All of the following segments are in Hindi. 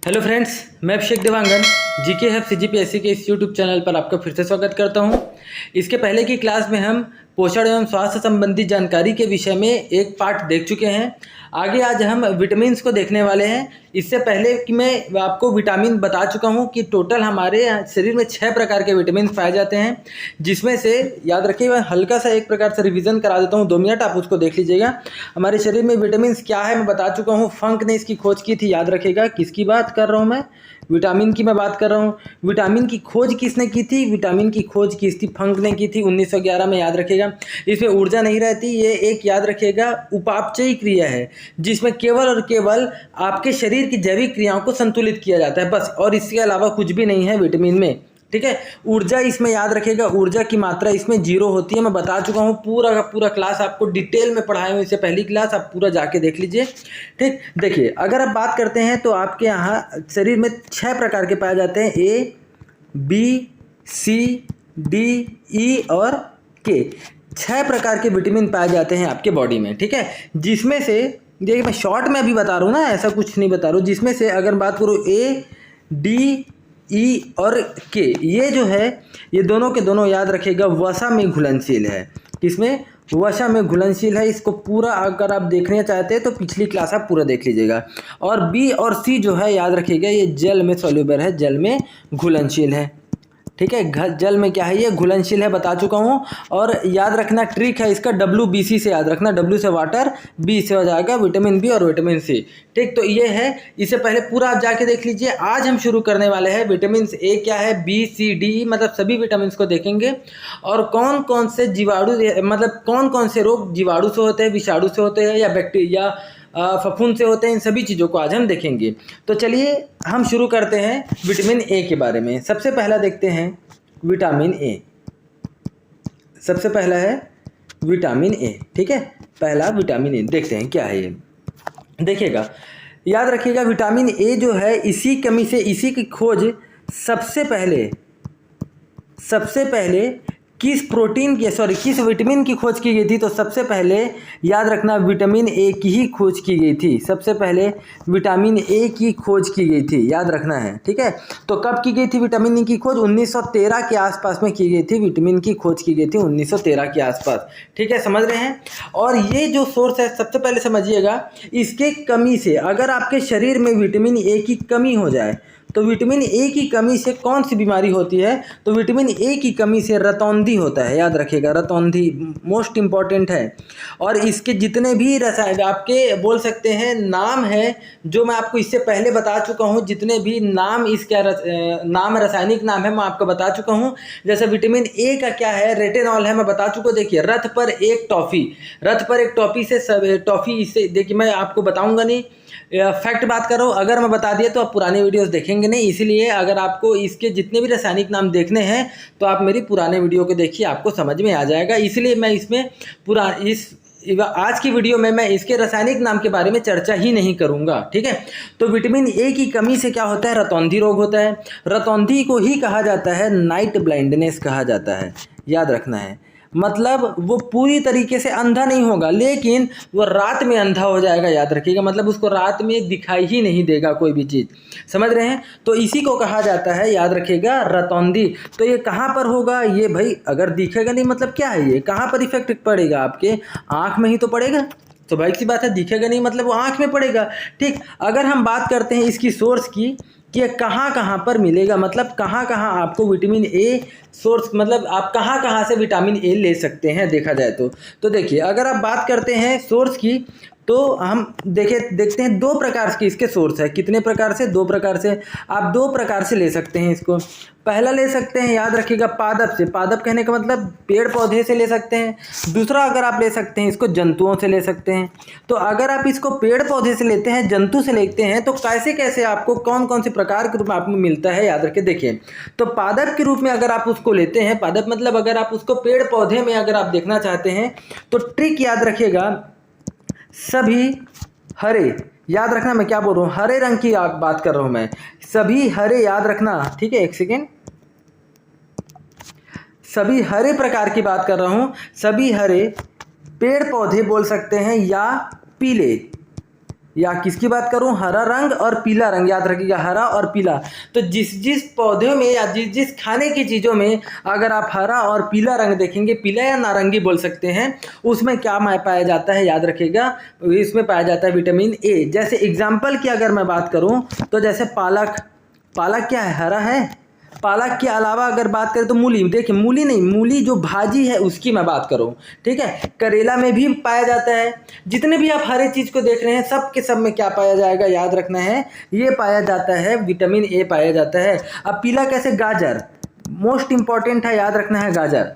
हेलो फ्रेंड्स, मैं अभिषेक देवांगन जीके हेल्प सीजीपीएससी के इस यूट्यूब चैनल पर आपका फिर से स्वागत करता हूं। इसके पहले की क्लास में हम पोषण एवं स्वास्थ्य संबंधी जानकारी के विषय में एक पार्ट देख चुके हैं। आगे आज हम विटामिन्स को देखने वाले हैं। इससे पहले कि मैं आपको विटामिन बता चुका हूं कि टोटल हमारे शरीर में 6 प्रकार के विटामिन पाए जाते हैं, जिसमें से याद रखिए मैं हल्का सा एक प्रकार से रिवीजन करा देता हूं। 2 मिनट आप उसको देख लीजिएगा। हमारे शरीर में विटामिन्स क्या है मैं बता चुका हूं। फंक ने इसकी खोज की थी, याद रखिएगा। किसकी बात कर रहा हूं मैं? विटामिन की मैं बात कर रहा हूँ। विटामिन की खोज किसने की थी? विटामिन की खोज की थी फंक ने की थी 1911 में, याद रखिएगा। इसमें ऊर्जा नहीं रहती, ये एक याद रखिएगा उपापचयी क्रिया है, जिसमें केवल और केवल आपके शरीर की जैविक क्रियाओं को संतुलित किया जाता है, बस। और इसके अलावा कुछ भी नहीं है विटामिन में, ठीक है। ऊर्जा इसमें याद रखिएगा, ऊर्जा की मात्रा इसमें 0 होती है। मैं बता चुका हूँ, पूरा का पूरा क्लास आपको डिटेल में पढ़ाया हूँ। इससे पहली क्लास आप पूरा जाके देख लीजिए, ठीक। देखिए, अगर आप बात करते हैं तो आपके यहाँ शरीर में 6 प्रकार के पाए जाते हैं, ए, बी, सी, डी, ई और के। 6 प्रकार के विटामिन पाए जाते हैं आपके बॉडी में, ठीक है। जिसमें से देखिए, मैं शॉर्ट में अभी बता रहा हूँ ना, ऐसा कुछ नहीं बता रहा हूँ। जिसमें से अगर बात करूँ ए, डी, ई और के, ये जो है ये दोनों के दोनों याद रखिएगा वसा में घुलनशील है। किसमें? वसा में घुलनशील है। इसको पूरा अगर आप देखना चाहते हैं तो पिछली क्लास आप पूरा देख लीजिएगा। और बी और सी जो है याद रखिएगा ये जल में सॉल्युबल है, जल में घुलनशील है, ठीक है। जल में क्या है? ये घुलनशील है, बता चुका हूँ। और याद रखना ट्रिक है इसका, WBC से याद रखना। W से वाटर, B से हो जाएगा विटामिन बी और विटामिन सी, ठीक। तो ये है। इससे पहले पूरा आप जाके देख लीजिए। आज हम शुरू करने वाले हैं विटामिन ए क्या है, बी, सी, डी, मतलब सभी विटामिन को देखेंगे। और कौन कौन से जीवाणु, मतलब कौन कौन से रोग जीवाणु से होते हैं, विषाणु से होते हैं या बैक्टीरिया फफूंद से होते हैं, इन सभी चीज़ों को आज हम देखेंगे। तो चलिए हम शुरू करते हैं विटामिन ए के बारे में। सबसे पहला देखते हैं विटामिन ए। सबसे पहला है विटामिन ए, ठीक है। पहला विटामिन ए देखते हैं क्या है ये। देखिएगा, याद रखिएगा विटामिन ए जो है इसी कमी से, इसी की खोज सबसे पहले किस प्रोटीन की, सॉरी किस विटामिन की खोज की गई थी? तो सबसे पहले याद रखना विटामिन ए की ही खोज की गई थी। सबसे पहले विटामिन ए की खोज की गई थी, याद रखना है, ठीक है। तो कब की गई थी विटामिन ए की खोज? 1913 के आसपास में की गई थी। विटामिन की खोज की गई थी 1913 के आसपास, ठीक है। समझ रहे हैं? और ये जो सोर्स है सबसे पहले समझिएगा, इसके कमी से अगर आपके शरीर में विटामिन ए की कमी हो जाए तो विटामिन ए की कमी से कौन सी बीमारी होती है? तो विटामिन ए की कमी से रतौंधी होता है, याद रखिएगा। रतौंधी मोस्ट इम्पॉर्टेंट है। और इसके जितने भी रसायन आपके बोल सकते हैं नाम है, जो मैं आपको इससे पहले बता चुका हूँ, जितने भी नाम इसका नाम रासायनिक नाम है मैं आपको बता चुका हूँ। जैसे विटामिन ए का क्या है, रेटिनॉल है, मैं बता चुका हूँ। देखिए, रथ पर एक टॉफ़ी से सब टॉफ़ी, इससे देखिए मैं आपको बताऊँगा नहीं, फैक्ट बात कर रहा हूँ। अगर मैं बता दिया तो आप पुराने वीडियोस देखेंगे नहीं, इसीलिए अगर आपको इसके जितने भी रासायनिक नाम देखने हैं तो आप मेरी पुराने वीडियो को देखिए, आपको समझ में आ जाएगा। इसलिए मैं इसमें आज की वीडियो में मैं इसके रासायनिक नाम के बारे में चर्चा ही नहीं करूंगा, ठीक है। तो विटामिन ए की कमी से क्या होता है? रतौंधी रोग होता है। रतौंधी को ही कहा जाता है नाइट ब्लाइंडनेस कहा जाता है, याद रखना है। मतलब वो पूरी तरीके से अंधा नहीं होगा, लेकिन वो रात में अंधा हो जाएगा, याद रखिएगा। मतलब उसको रात में दिखाई ही नहीं देगा कोई भी चीज़, समझ रहे हैं? तो इसी को कहा जाता है, याद रखिएगा, रतौंधी। तो ये कहाँ पर होगा? ये भाई अगर दिखेगा नहीं मतलब क्या है, ये कहाँ पर इफेक्ट पड़ेगा? आपके आँख में ही तो पड़ेगा। तो भाई सी बात है, दिखेगा नहीं मतलब वो आँख में पड़ेगा, ठीक। अगर हम बात करते हैं इसकी सोर्स की कि ये कहाँ कहाँ पर मिलेगा, मतलब कहाँ कहाँ आपको विटामिन ए सोर्स, मतलब आप कहाँ कहाँ से विटामिन ए ले सकते हैं देखा जाए तो देखिए, अगर आप बात करते हैं सोर्स की तो हम देखते हैं 2 प्रकार के इसके सोर्स है। कितने प्रकार से? 2 प्रकार से। आप 2 प्रकार से ले सकते हैं इसको। पहला ले सकते हैं, याद रखिएगा, पादप से। पादप कहने का मतलब पेड़ पौधे से ले सकते हैं। दूसरा अगर आप ले सकते हैं इसको जंतुओं से ले सकते हैं। तो अगर आप इसको पेड़ पौधे से लेते हैं, जंतु से लेते हैं, तो कैसे कैसे आपको कौन कौन से प्रकार के रूप में आपको मिलता है, याद रखिए। देखिए, तो पादप के रूप में अगर आप उसको लेते हैं, पादप मतलब अगर आप उसको पेड़ पौधे में अगर आप देखना चाहते हैं तो ट्रिक याद रखिएगा, सभी हरे, याद रखना मैं क्या बोल रहा हूँ, हरे रंग की बात कर रहा हूँ मैं। सभी हरे, याद रखना, ठीक है, एक सेकेंड। सभी हरे प्रकार की बात कर रहा हूँ। सभी हरे पेड़ पौधे बोल सकते हैं या पीले, या किसकी बात करूं, हरा रंग और पीला रंग, याद रखिएगा हरा और पीला। तो जिस जिस पौधों में या जिस जिस खाने की चीज़ों में अगर आप हरा और पीला रंग देखेंगे, पीला या नारंगी बोल सकते हैं, उसमें क्या पाया जाता है, याद रखिएगा इसमें पाया जाता है विटामिन ए। जैसे एग्जाम्पल की अगर मैं बात करूं तो जैसे पालक, पालक क्या है, हरा है। पालक के अलावा अगर बात करें तो मूली, देखिए मूली नहीं, मूली जो भाजी है उसकी मैं बात करूं, ठीक है। करेला में भी पाया जाता है। जितने भी आप हरे चीज़ को देख रहे हैं सब के सब में क्या पाया जाएगा, याद रखना है, ये पाया जाता है विटामिन ए पाया जाता है। अब पीला कैसे, गाजर मोस्ट इंपॉर्टेंट है, याद रखना है गाजर।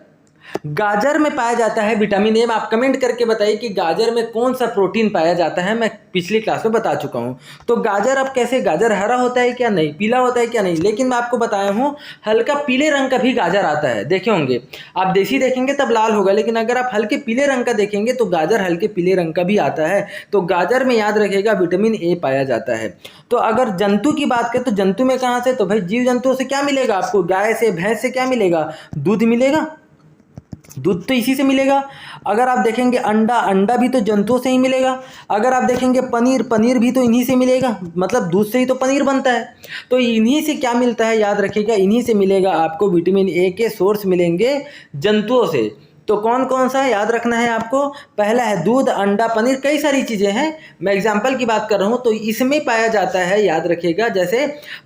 गाजर में पाया जाता है विटामिन ए। आप कमेंट करके बताइए कि गाजर में कौन सा प्रोटीन पाया जाता है, मैं पिछली क्लास में बता चुका हूं। तो गाजर अब कैसे, गाजर हरा होता है क्या, नहीं, पीला होता है क्या, नहीं, लेकिन मैं आपको बताया हूं हल्का पीले रंग का भी गाजर आता है, देखे होंगे आप, देसी देखेंगे तब लाल होगा, लेकिन अगर आप हल्के पीले रंग का देखेंगे तो गाजर हल्के पीले रंग का भी आता है। तो गाजर में याद रखिएगा विटामिन ए पाया जाता है। तो अगर जंतु की बात करें तो जंतु में कहाँ से, तो भाई जीव जंतुओं से क्या मिलेगा आपको, गाय से भैंस से क्या मिलेगा, दूध मिलेगा, दूध तो इसी से मिलेगा। अगर आप देखेंगे अंडा, अंडा भी तो जंतुओं से ही मिलेगा। अगर आप देखेंगे पनीर, पनीर भी तो इन्हीं से मिलेगा, मतलब दूध से ही तो पनीर बनता है। तो इन्हीं से क्या मिलता है, याद रखिएगा इन्हीं से मिलेगा आपको विटामिन ए के सोर्स मिलेंगे जंतुओं से। तो कौन कौन सा है, याद रखना है आपको, पहला है दूध, अंडा, पनीर, कई सारी चीज़ें हैं, मैं एग्जांपल की बात कर रहा हूँ। तो इसमें पाया जाता है, याद रखिएगा, जैसे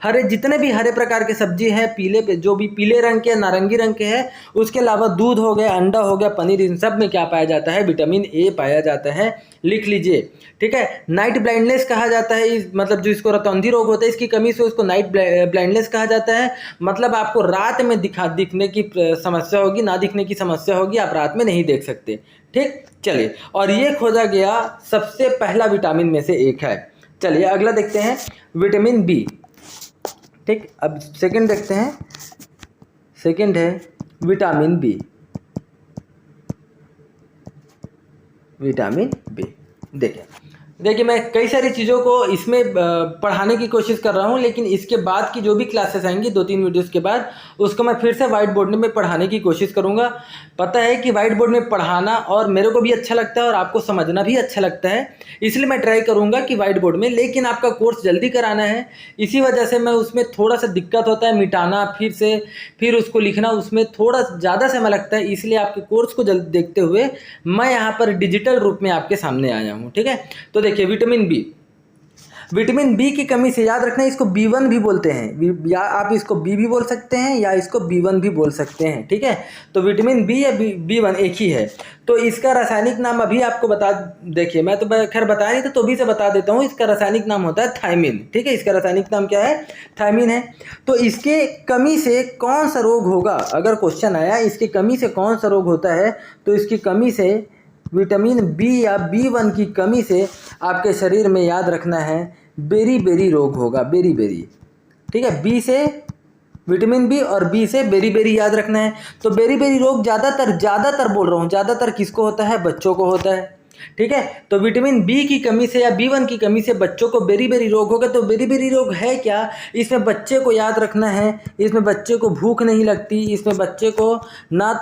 हरे जितने भी हरे प्रकार के सब्जी हैं, पीले पे जो भी पीले रंग के नारंगी रंग के हैं, उसके अलावा दूध हो गया, अंडा हो गया, पनीर, इन सब में क्या पाया जाता है, विटामिन ए पाया जाता है, लिख लीजिए, ठीक है। नाइट ब्लाइंडनेस कहा जाता है, मतलब जो इसको रतौंधी रोग होता है इसकी कमी से उसको नाइट ब्लाइंडनेस कहा जाता है। मतलब आपको रात में दिखने की समस्या होगी, ना दिखने की समस्या होगी, आप रात में नहीं देख सकते, ठीक। चलिए, और ये खोजा गया सबसे पहला विटामिन में से एक है। चलिए अगला देखते हैं, विटामिन बी, ठीक। अब सेकंड देखते हैं, सेकंड है विटामिन बी, विटामिन बी। देखिए मैं कई सारी चीज़ों को इसमें पढ़ाने की कोशिश कर रहा हूँ, लेकिन इसके बाद की जो भी क्लासेस आएंगी 2-3 वीडियोस के बाद, उसको मैं फिर से वाइट बोर्ड में पढ़ाने की कोशिश करूँगा। पता है कि वाइट बोर्ड में पढ़ाना और मेरे को भी अच्छा लगता है और आपको समझना भी अच्छा लगता है, इसलिए मैं ट्राई करूँगा कि वाइट बोर्ड में, लेकिन आपका कोर्स जल्दी कराना है, इसी वजह से मैं उसमें थोड़ा सा दिक्कत होता है, मिटाना फिर उसको लिखना, उसमें थोड़ा ज़्यादा समय लगता है, इसलिए आपके कोर्स को जल्दी देखते हुए मैं यहाँ पर डिजिटल रूप में आपके सामने आया हूँ, ठीक है। तो देखिए विटामिन बी, विटामिन बी की कमी से, याद रखना इसको B1 भी बोलते हैं, या आप इसको बी भी बोल सकते हैं या इसको B1 भी बोल सकते हैं, ठीक है। तो विटामिन बी या B1 एक ही है। तो इसका रासायनिक नाम अभी आपको बता, देखिए मैं तो खैर बताया नहीं था, तो भी से बता देता हूँ, इसका रासायनिक नाम होता है थायमिन, ठीक है। इसका रासायनिक नाम क्या है, थायमिन है। तो इसके कमी से कौन सा रोग होगा, अगर क्वेश्चन आया इसकी कमी से कौन सा रोग होता है, तो इसकी कमी से विटामिन बी या B1 की कमी से आपके शरीर में, याद रखना है, बेरी रोग होगा, बेरी, ठीक है। बी से विटामिन बी और बी से बेरी याद रखना है। तो बेरी रोग ज़्यादातर बोल रहा हूँ, ज़्यादातर किसको होता है, बच्चों को होता है, ठीक है। तो विटामिन बी की कमी से या B1 की कमी से बच्चों को बेरी रोग होगा। तो बेरी रोग है क्या, इसमें बच्चे को, याद रखना है, इसमें बच्चे को भूख नहीं लगती, इसमें बच्चे को ना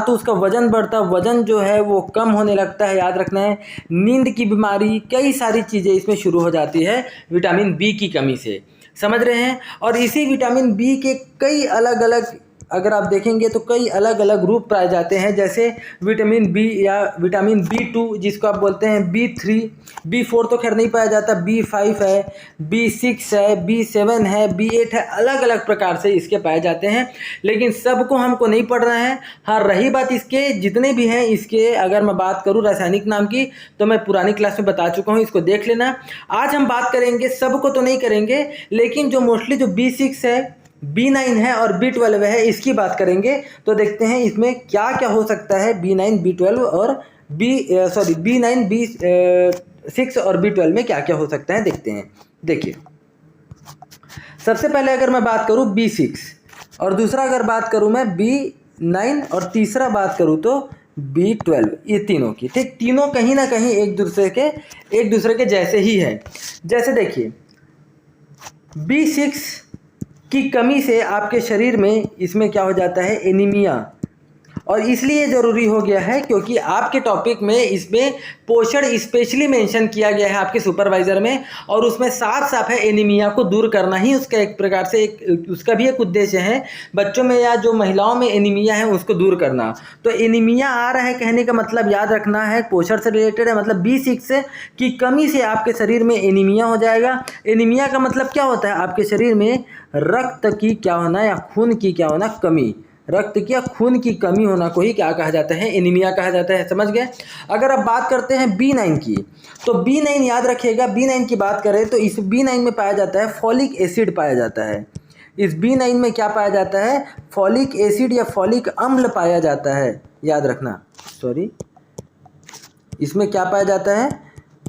तो उसका वजन बढ़ता, वजन जो है वो कम होने लगता है, याद रखना है, नींद की बीमारी, कई सारी चीज़ें इसमें शुरू हो जाती है विटामिन बी की कमी से, समझ रहे हैं। और इसी विटामिन बी के कई अलग अलग, अगर आप देखेंगे तो कई अलग अलग रूप पाए जाते हैं, जैसे विटामिन बी या विटामिन B2 जिसको आप बोलते हैं, B3, B4 तो खैर नहीं पाया जाता, B5 है, B6 है, B7 है, B8 है, अलग अलग प्रकार से इसके पाए जाते हैं, लेकिन सबको हमको नहीं पढ़ना है। हाँ, रही बात इसके जितने भी हैं, इसके अगर मैं बात करूँ रासायनिक नाम की, तो मैं पुरानी क्लास में बता चुका हूँ, इसको देख लेना। आज हम बात करेंगे, सबको तो नहीं करेंगे, लेकिन जो मोस्टली जो B6 है, B9 है और B12 है, इसकी बात करेंगे। तो देखते हैं इसमें क्या क्या हो सकता है, B9, B12 और B9, B6 और B12 में क्या क्या हो सकता है, देखते हैं। देखिए सबसे पहले अगर मैं बात करूं B6, और दूसरा अगर बात करूं मैं B9, और तीसरा बात करूं तो B12, ये तीनों की, ठीक, तीनों कहीं ना कहीं एक दूसरे के जैसे ही है। जैसे देखिए B6 की कमी से आपके शरीर में इसमें क्या हो जाता है, एनीमिया, और इसलिए ज़रूरी हो गया है क्योंकि आपके टॉपिक में इसमें पोषण स्पेशली मेंशन किया गया है आपके सुपरवाइज़र में, और उसमें साफ साफ है एनीमिया को दूर करना ही उसका एक प्रकार से उसका भी एक उद्देश्य है, बच्चों में या जो महिलाओं में एनीमिया है उसको दूर करना। तो एनीमिया आ रहा है कहने का मतलब याद रखना है पोषण से रिलेटेड है, मतलब B6 की कमी से आपके शरीर में एनीमिया हो जाएगा। एनीमिया का मतलब क्या होता है, आपके शरीर में रक्त की क्या होना या खून की क्या होना, कमी, रक्त की या खून की कमी होना को ही क्या कहा जाता है, एनीमिया कहा जाता है। समझ गए। अगर अब बात करते हैं B9 की, तो B9 याद रखिएगा, B9 की बात करें तो इस B9 में पाया जाता है फॉलिक एसिड पाया जाता है। इस B9 में क्या पाया जाता है, फॉलिक एसिड या फॉलिक अम्ल पाया जाता है, याद रखना। इसमें क्या पाया जाता है,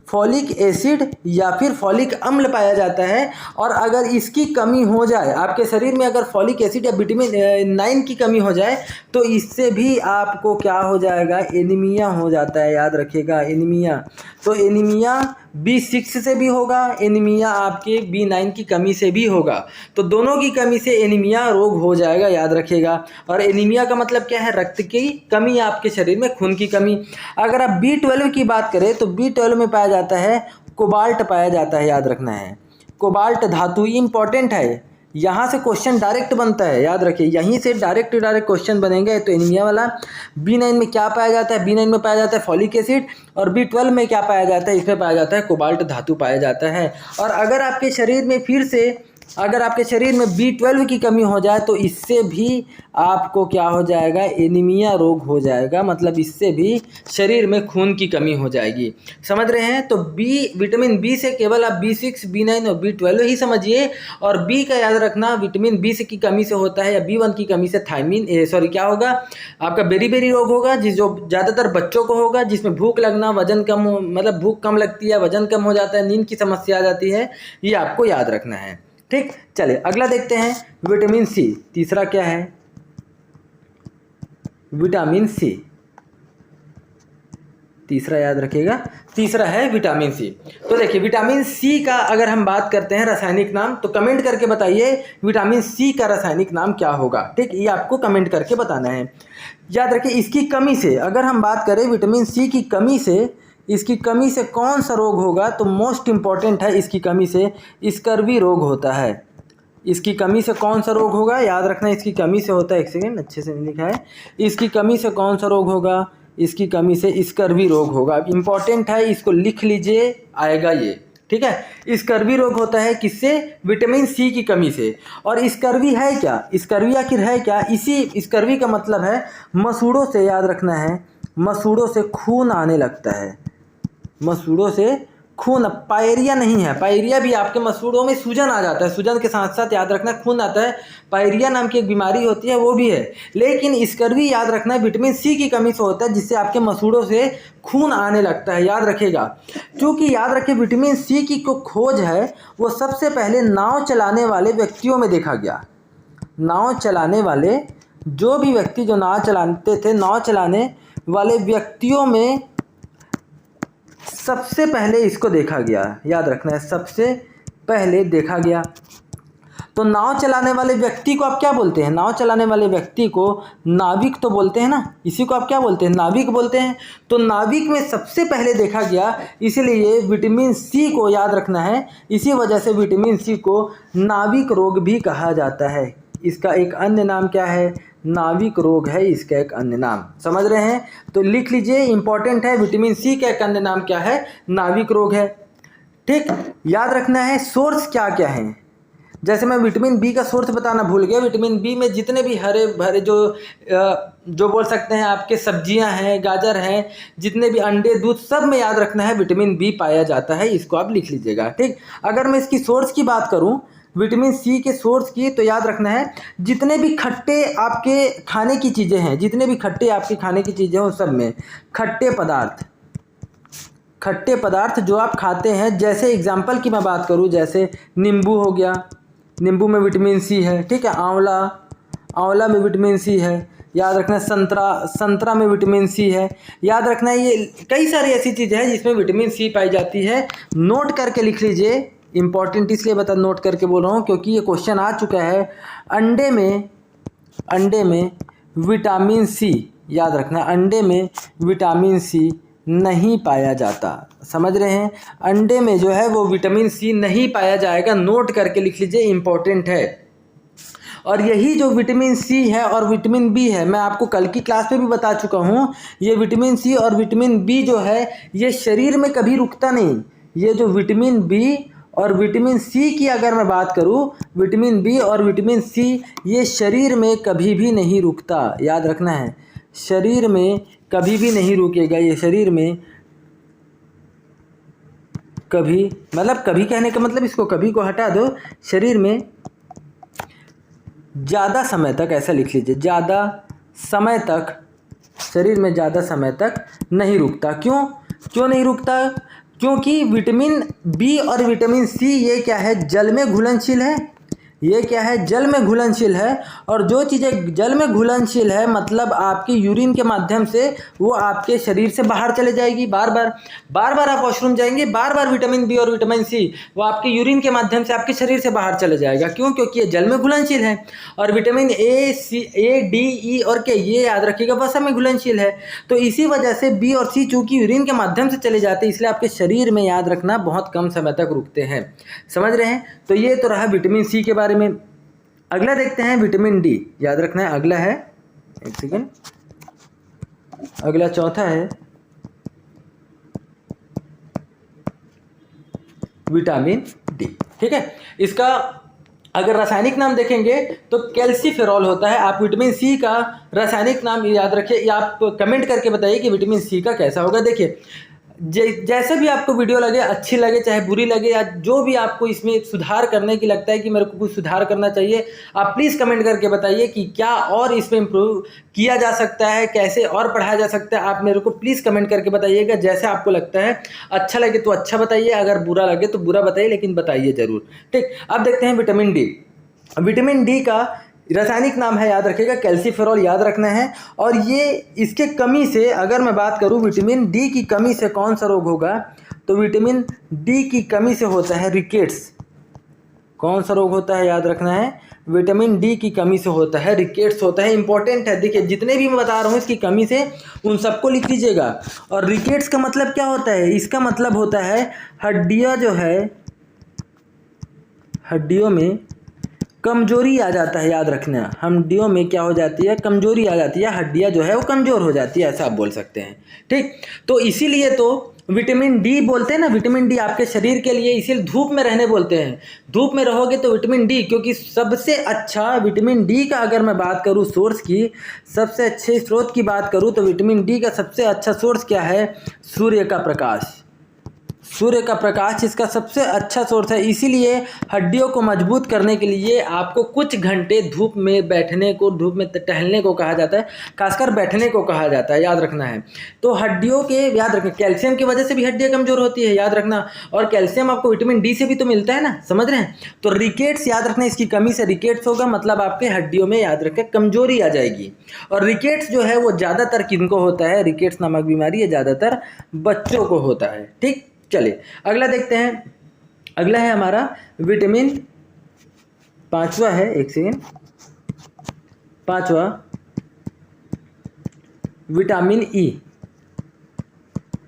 फॉलिक एसिड या फिर फॉलिक अम्ल पाया जाता है। और अगर इसकी कमी हो जाए आपके शरीर में, अगर फॉलिक एसिड या विटामिन 9 की कमी हो जाए तो इससे भी आपको क्या हो जाएगा, एनीमिया हो जाता है, याद रखिएगा एनीमिया। तो एनीमिया B6 से भी होगा, एनीमिया आपके B9 की कमी से भी होगा, तो दोनों की कमी से एनीमिया रोग हो जाएगा, याद रखिएगा। और एनीमिया का मतलब क्या है, रक्त की कमी, आपके शरीर में खून की कमी। अगर आप B12 की बात करें तो B12 में पाया जाता है कोबाल्ट पाया जाता है, याद रखना है। कोबाल्ट धातु इंपॉर्टेंट है, यहाँ से क्वेश्चन डायरेक्ट बनता है, याद रखिए, यहीं से डायरेक्ट क्वेश्चन बनेंगे। तो एनीमिया वाला B9 में क्या पाया जाता है, B9 में पाया जाता है फॉलिक एसिड, और B12 में क्या पाया जाता है, इसमें पाया जाता है कोबाल्ट धातु पाया जाता है। और अगर आपके शरीर में B12 की कमी हो जाए तो इससे भी आपको क्या हो जाएगा, एनीमिया रोग हो जाएगा, मतलब इससे भी शरीर में खून की कमी हो जाएगी। समझ रहे हैं। तो विटामिन बी से केवल आप B6, B9 और B12 ही समझिए, और बी का याद रखना विटामिन बी से की कमी से होता है, या B1 की कमी से क्या होगा, आपका बेरी रोग होगा, जो ज़्यादातर बच्चों को होगा, जिसमें भूख लगना, वजन कम, मतलब भूख कम लगती है, वजन कम हो जाता है, नींद की समस्या आ जाती है, ये आपको याद रखना है। ठीक, चलिए अगला देखते हैं, विटामिन सी। तीसरा क्या है, विटामिन सी, तीसरा याद रखिएगा, तीसरा है विटामिन सी। तो देखिए विटामिन सी का अगर हम बात करते हैं रासायनिक नाम, तो कमेंट करके बताइए विटामिन सी का रासायनिक नाम क्या होगा। ठीक, ये आपको कमेंट करके बताना है। याद रखिए इसकी कमी से अगर हम बात करें, विटामिन सी की कमी से, इसकी कमी से कौन सा रोग होगा, तो मोस्ट इम्पॉर्टेंट है, इसकी कमी से स्कर्वी रोग होता है। इसकी कमी से कौन सा रोग होगा, याद रखना, इसकी कमी से होता है, एक सेकेंड अच्छे से लिखा है, इसकी कमी से कौन सा रोग होगा, इसकी कमी से स्कर्वी रोग होगा। इंपॉर्टेंट है, इसको लिख लीजिए, आएगा ये। ठीक है, स्कर्वी रोग होता है किससे, विटामिन सी की कमी से। और स्कर्वी है क्या, स्कर्वी आखिर है क्या, इसी स्कर्वी का मतलब है मसूड़ों से, याद रखना है, मसूड़ों से खून आने लगता है, मसूड़ों से खून, पायरिया नहीं है, पायरिया भी आपके मसूड़ों में सूजन आ जाता है, सूजन के साथ साथ याद रखना खून आता है, पायरिया नाम की एक बीमारी होती है, वो भी है। लेकिन स्कर्वी याद रखना विटामिन सी की कमी से होता है, जिससे आपके मसूड़ों से खून आने लगता है, याद रखेगा। क्योंकि याद रखें विटामिन सी की जो खोज है वो सबसे पहले नाव चलाने वाले व्यक्तियों में देखा गया। नाव चलाने वाले जो भी व्यक्ति जो नाव चलाते थे, नाव चलाने वाले व्यक्तियों में सबसे पहले इसको देखा गया, याद रखना है, सबसे पहले देखा गया। तो नाव चलाने वाले व्यक्ति को आप क्या बोलते हैं, नाव चलाने वाले व्यक्ति को नाविक तो बोलते हैं ना, इसी को आप क्या बोलते हैं, नाविक बोलते हैं। तो नाविक में सबसे पहले देखा गया, इसीलिए विटामिन सी को याद रखना है, इसी वजह से विटामिन सी को नाविक रोग भी कहा जाता है। इसका एक अन्य नाम क्या है, नाविक रोग है इसका एक अन्य नाम। समझ रहे हैं, तो लिख लीजिए, इंपॉर्टेंट है, विटामिन सी का एक अन्य नाम क्या है, नाविक रोग है। ठीक, याद रखना है सोर्स क्या क्या हैं। जैसे मैं विटामिन बी का सोर्स बताना भूल गया, विटामिन बी में जितने भी हरे भरे जो बोल सकते हैं आपके सब्जियां हैं, गाजर हैं, जितने भी अंडे, दूध, सब में याद रखना है विटामिन बी पाया जाता है, इसको आप लिख लीजिएगा। ठीक, अगर मैं इसकी सोर्स की बात करूं, विटामिन सी के सोर्स की, तो याद रखना है जितने भी खट्टे आपके खाने की चीज़ें हैं, जितने भी खट्टे आपके खाने की चीज़ें हैं, उन सब में खट्टे पदार्थ जो आप खाते हैं, जैसे एग्जाम्पल की मैं बात करूं, जैसे नींबू हो गया, नींबू में विटामिन सी है। ठीक है, आंवला में विटामिन सी है, याद रखना है संतरा में विटामिन सी है, याद रखना है। ये कई सारी ऐसी चीज़ें हैं जिसमें विटामिन सी पाई जाती है, नोट करके लिख लीजिए। इंपॉर्टेंट इसलिए नोट करके बोल रहा हूँ क्योंकि ये क्वेश्चन आ चुका है। अंडे में विटामिन सी, याद रखना, अंडे में विटामिन सी नहीं पाया जाता। समझ रहे हैं, अंडे में जो है वो विटामिन सी नहीं पाया जाएगा, नोट करके लिख लीजिए, इंपॉर्टेंट है। और यही जो विटामिन सी है और विटामिन बी है, मैं आपको कल की क्लास में भी बता चुका हूँ, ये विटामिन सी और विटामिन बी जो है ये शरीर में कभी रुकता नहीं। ये जो विटामिन बी और विटामिन सी की अगर मैं बात करूँ, विटामिन बी और विटामिन सी ये शरीर में कभी भी नहीं रुकता, याद रखना है, शरीर में कभी भी नहीं रुकेगा। ये शरीर में कभी, मतलब कभी कहने का मतलब इसको कभी को हटा दो, शरीर में ज़्यादा समय तक, ऐसा लिख लीजिए, ज़्यादा समय तक, शरीर में ज़्यादा समय तक नहीं रुकता। क्यों नहीं रुकता? क्योंकि विटामिन बी और विटामिन सी ये क्या है, जल में घुलनशील है। ये क्या है, जल में घुलनशील है। और जो चीज़ें जल में घुलनशील है मतलब आपकी यूरिन के माध्यम से वो आपके शरीर से बाहर चले जाएगी। बार बार आप वॉशरूम जाएंगे, बार बार विटामिन बी और विटामिन सी वो आपके यूरिन के माध्यम से आपके शरीर से बाहर चले जाएगा। क्यों? क्योंकि ये जल में घुलनशील है। और विटामिन ए डी ई और के, ये याद रखिएगा, वसा में घुलनशील है। तो इसी वजह से बी और सी चूँकि यूरिन के माध्यम से चले जाते हैं, इसलिए आपके शरीर में, याद रखना, बहुत कम समय तक रुकते हैं। समझ रहे हैं? तो ये तो रहा विटामिन सी के बारे में। अगला देखते हैं विटामिन डी, याद रखना है। अगला है, एक सेकेंड, अगला चौथा है विटामिन डी। ठीक है, इसका अगर रासायनिक नाम देखेंगे तो कैल्सीफेरॉल होता है। आप विटामिन सी का रासायनिक नाम याद रखिए, या आप कमेंट करके बताइए कि विटामिन सी का कैसा होगा। देखिए, जैसे भी आपको वीडियो लगे, अच्छी लगे चाहे बुरी लगे, या जो भी आपको इसमें सुधार करने की लगता है कि मेरे को कुछ सुधार करना चाहिए, आप प्लीज़ कमेंट करके बताइए कि क्या और इसमें इम्प्रूव किया जा सकता है, कैसे और पढ़ाया जा सकता है। आप मेरे को प्लीज़ कमेंट करके बताइएगा, जैसे आपको लगता है। अच्छा लगे तो अच्छा बताइए, अगर बुरा लगे तो बुरा बताइए, लेकिन बताइए ज़रूर। ठीक, अब देखते हैं विटामिन डी। विटामिन डी का रासायनिक नाम है, याद रखिएगा, कैल्सीफेरॉल, याद रखना है। और ये इसके कमी से, अगर मैं बात करूं विटामिन डी की कमी से कौन सा रोग होगा, तो विटामिन डी की कमी से होता है रिकेट्स। कौन सा रोग होता है, याद रखना है, विटामिन डी की कमी से होता है रिकेट्स होता है। इंपॉर्टेंट है, देखिए जितने भी मैं बता रहा हूँ इसकी कमी से, उन सबको लिख लीजिएगा। और रिकेट्स का मतलब क्या होता है? इसका मतलब होता है हड्डियाँ जो है, हड्डियों में कमजोरी आ जाता है। याद रखना, हड्डियों में क्या हो जाती है, कमजोरी आ जाती है, हड्डियां जो है वो कमजोर हो जाती है, ऐसा आप बोल सकते हैं। ठीक, तो इसीलिए तो विटामिन डी बोलते हैं ना, विटामिन डी आपके शरीर के लिए, इसीलिए धूप में रहने बोलते हैं। धूप में रहोगे तो विटामिन डी, क्योंकि सबसे अच्छा विटामिन डी का अगर मैं बात करूँ सोर्स की, सबसे अच्छे स्रोत की बात करूँ, तो विटामिन डी का सबसे अच्छा सोर्स क्या है? सूर्य का प्रकाश। सूर्य का प्रकाश इसका सबसे अच्छा सोर्स है। इसीलिए हड्डियों को मजबूत करने के लिए आपको कुछ घंटे धूप में बैठने को, धूप में टहलने को कहा जाता है, खासकर बैठने को कहा जाता है, याद रखना है। तो हड्डियों के, याद रखना, कैल्शियम की वजह से भी हड्डियाँ कमजोर होती है, याद रखना। और कैल्शियम आपको विटामिन डी से भी तो मिलता है ना, समझ रहे हैं? तो रिकेट्स, याद रखना, इसकी कमी से रिकेट्स होगा, मतलब आपके हड्डियों में, याद रखें, कमजोरी आ जाएगी। और रिकेट्स जो है वो ज़्यादातर किनको होता है? रिकेट्स नामक बीमारी है ज़्यादातर बच्चों को होता है। ठीक, चलिए अगला देखते हैं। अगला है हमारा विटामिन, पांचवा है, एक सेकेंड, पांचवा विटामिन ई।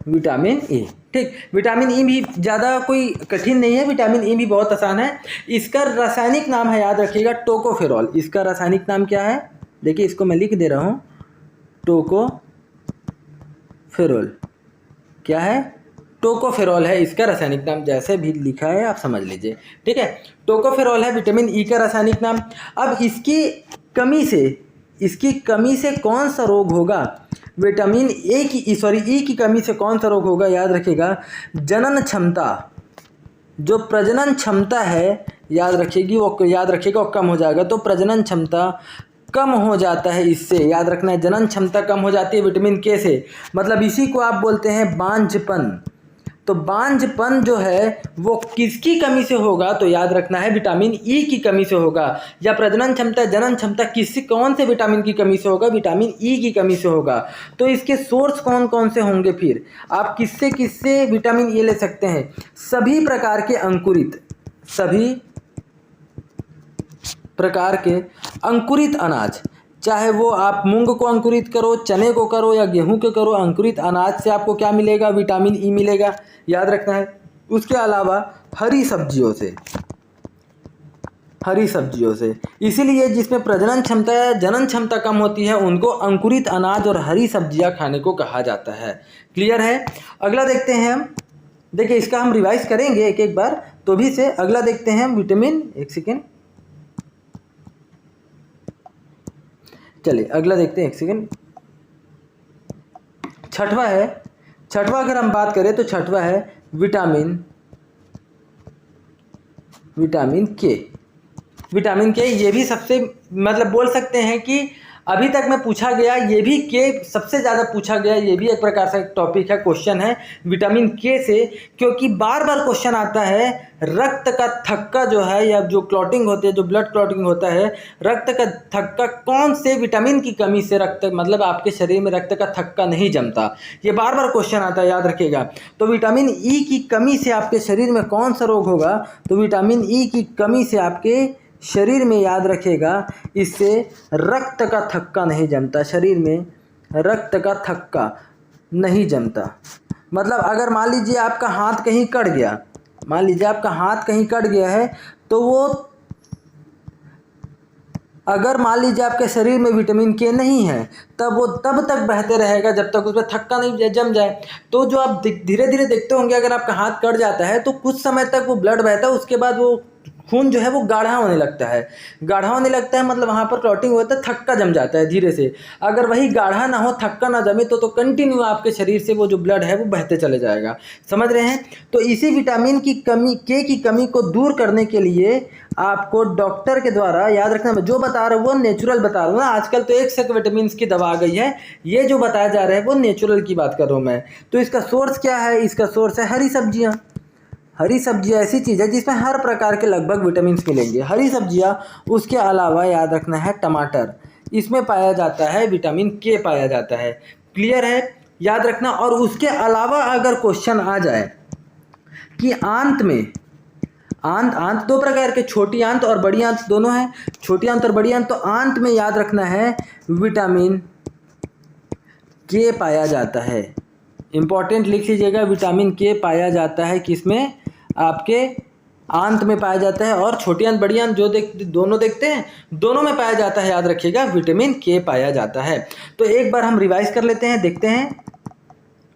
विटामिन ई, ठीक, विटामिन ई भी ज़्यादा कोई कठिन नहीं है, विटामिन ई भी बहुत आसान है। इसका रासायनिक नाम है, याद रखिएगा, टोकोफेरॉल। इसका रासायनिक नाम क्या है? देखिए, इसको मैं लिख दे रहा हूँ, टोकोफेरॉल। क्या है? टोकोफेरॉल है इसका रासायनिक नाम, जैसे भी लिखा है आप समझ लीजिए। ठीक है, टोकोफेरॉल है विटामिन ई का रासायनिक नाम। अब इसकी कमी से कौन सा रोग होगा? विटामिन ई की कमी से कौन सा रोग होगा? याद रखिएगा, जनन क्षमता, जो प्रजनन क्षमता है, याद रखिएगा वो कम हो जाएगा। तो प्रजनन क्षमता कम हो जाता है इससे, याद रखना है, जनन क्षमता कम हो जाती है विटामिन के से। मतलब इसी को आप बोलते हैं बांझपन। तो बांझपन जो है वो किसकी कमी से होगा? तो याद रखना है विटामिन ई की कमी से होगा। या प्रजनन क्षमता, जनन क्षमता, कौन से विटामिन की कमी से होगा? विटामिन ई की कमी से होगा। तो इसके सोर्स कौन कौन से होंगे? फिर आप किससे विटामिन ई ले सकते हैं? सभी प्रकार के अंकुरित अनाज, चाहे वो आप मूंग को अंकुरित करो, चने को करो या गेहूं के करो, अंकुरित अनाज से आपको क्या मिलेगा? विटामिन ई मिलेगा, याद रखना है। उसके अलावा हरी सब्जियों से, इसीलिए जिसमें प्रजनन क्षमता या जनन क्षमता कम होती है उनको अंकुरित अनाज और हरी सब्जियां खाने को कहा जाता है। क्लियर है? अगला देखते हैं हम, देखिए इसका हम रिवाइज करेंगे एक एक बार तो भी से। अगला देखते हैं हम विटामिन, एक सेकेंड, चलिए अगला देखते हैं, एक सेकेंड। छठवा अगर हम बात करें तो छठवा है विटामिन के। ये भी सबसे मतलब बोल सकते हैं कि अभी तक में पूछा गया, ये भी के सबसे ज़्यादा पूछा गया, ये भी एक प्रकार से टॉपिक है, क्वेश्चन है विटामिन के से, क्योंकि बार बार क्वेश्चन आता है रक्त का थक्का जो है या जो क्लॉटिंग होती है, जो ब्लड क्लॉटिंग होता है, रक्त का थक्का कौन से विटामिन की कमी से रक्त मतलब आपके शरीर में रक्त का थक्का नहीं जमता, ये बार बार क्वेश्चन आता है, याद रखिएगा। तो विटामिन ई की कमी से आपके शरीर में कौन सा रोग होगा? तो विटामिन ई की कमी से आपके शरीर में, याद रखेगा, इससे रक्त का थक्का नहीं जमता, शरीर में रक्त का थक्का नहीं जमता। मतलब अगर मान लीजिए आपका हाथ कहीं कट गया, है तो वो, अगर मान लीजिए आपके शरीर में विटामिन के नहीं है तब वो तब तक बहते रहेगा जब तक उसमें थक्का नहीं जम जाए। तो जो आप धीरे धीरे देखते होंगे, अगर आपका हाथ कट जाता है तो कुछ समय तक वो ब्लड बहता है, उसके बाद वो खून जो है वो गाढ़ा होने लगता है, मतलब वहाँ पर क्लॉटिंग होता है, थक्का जम जाता है धीरे से। अगर वही गाढ़ा ना हो, थक्का ना जमे तो कंटिन्यू आपके शरीर से वो जो ब्लड है वो बहते चले जाएगा, समझ रहे हैं? तो इसी विटामिन की कमी, के की कमी को दूर करने के लिए आपको डॉक्टर के द्वारा, याद रखना मैं जो बता रहा हूँ वो नेचुरल बता रहा हूँ ना, आजकल तो एक से एक विटामिन की दवा आ गई है, ये जो बताया जा रहा है वो नेचुरल की बात कर रहा हूँ मैं। तो इसका सोर्स क्या है? इसका सोर्स है हरी सब्जियाँ। हरी सब्जियाँ ऐसी चीज़ है जिसमें हर प्रकार के लगभग विटामिन मिलेंगे, हरी सब्जियाँ। उसके अलावा याद रखना है टमाटर, इसमें पाया जाता है विटामिन के पाया जाता है। क्लियर है? याद रखना। और उसके अलावा अगर क्वेश्चन आ जाए कि आंत में, आंत दो प्रकार के, छोटी आंत और बड़ी आंत दोनों हैं, छोटी आंत और बड़ी आंत, तो आंत में याद रखना है विटामिन के पाया जाता है। इंपॉर्टेंट लिख लीजिएगा, विटामिन के पाया जाता है किसमें? आपके आंत में पाया जाता है, और छोटी आंत बड़ी आंत जो दोनों देखते हैं, दोनों में पाया जाता है, याद रखिएगा विटामिन के पाया जाता है। तो एक बार हम रिवाइज कर लेते हैं, देखते हैं।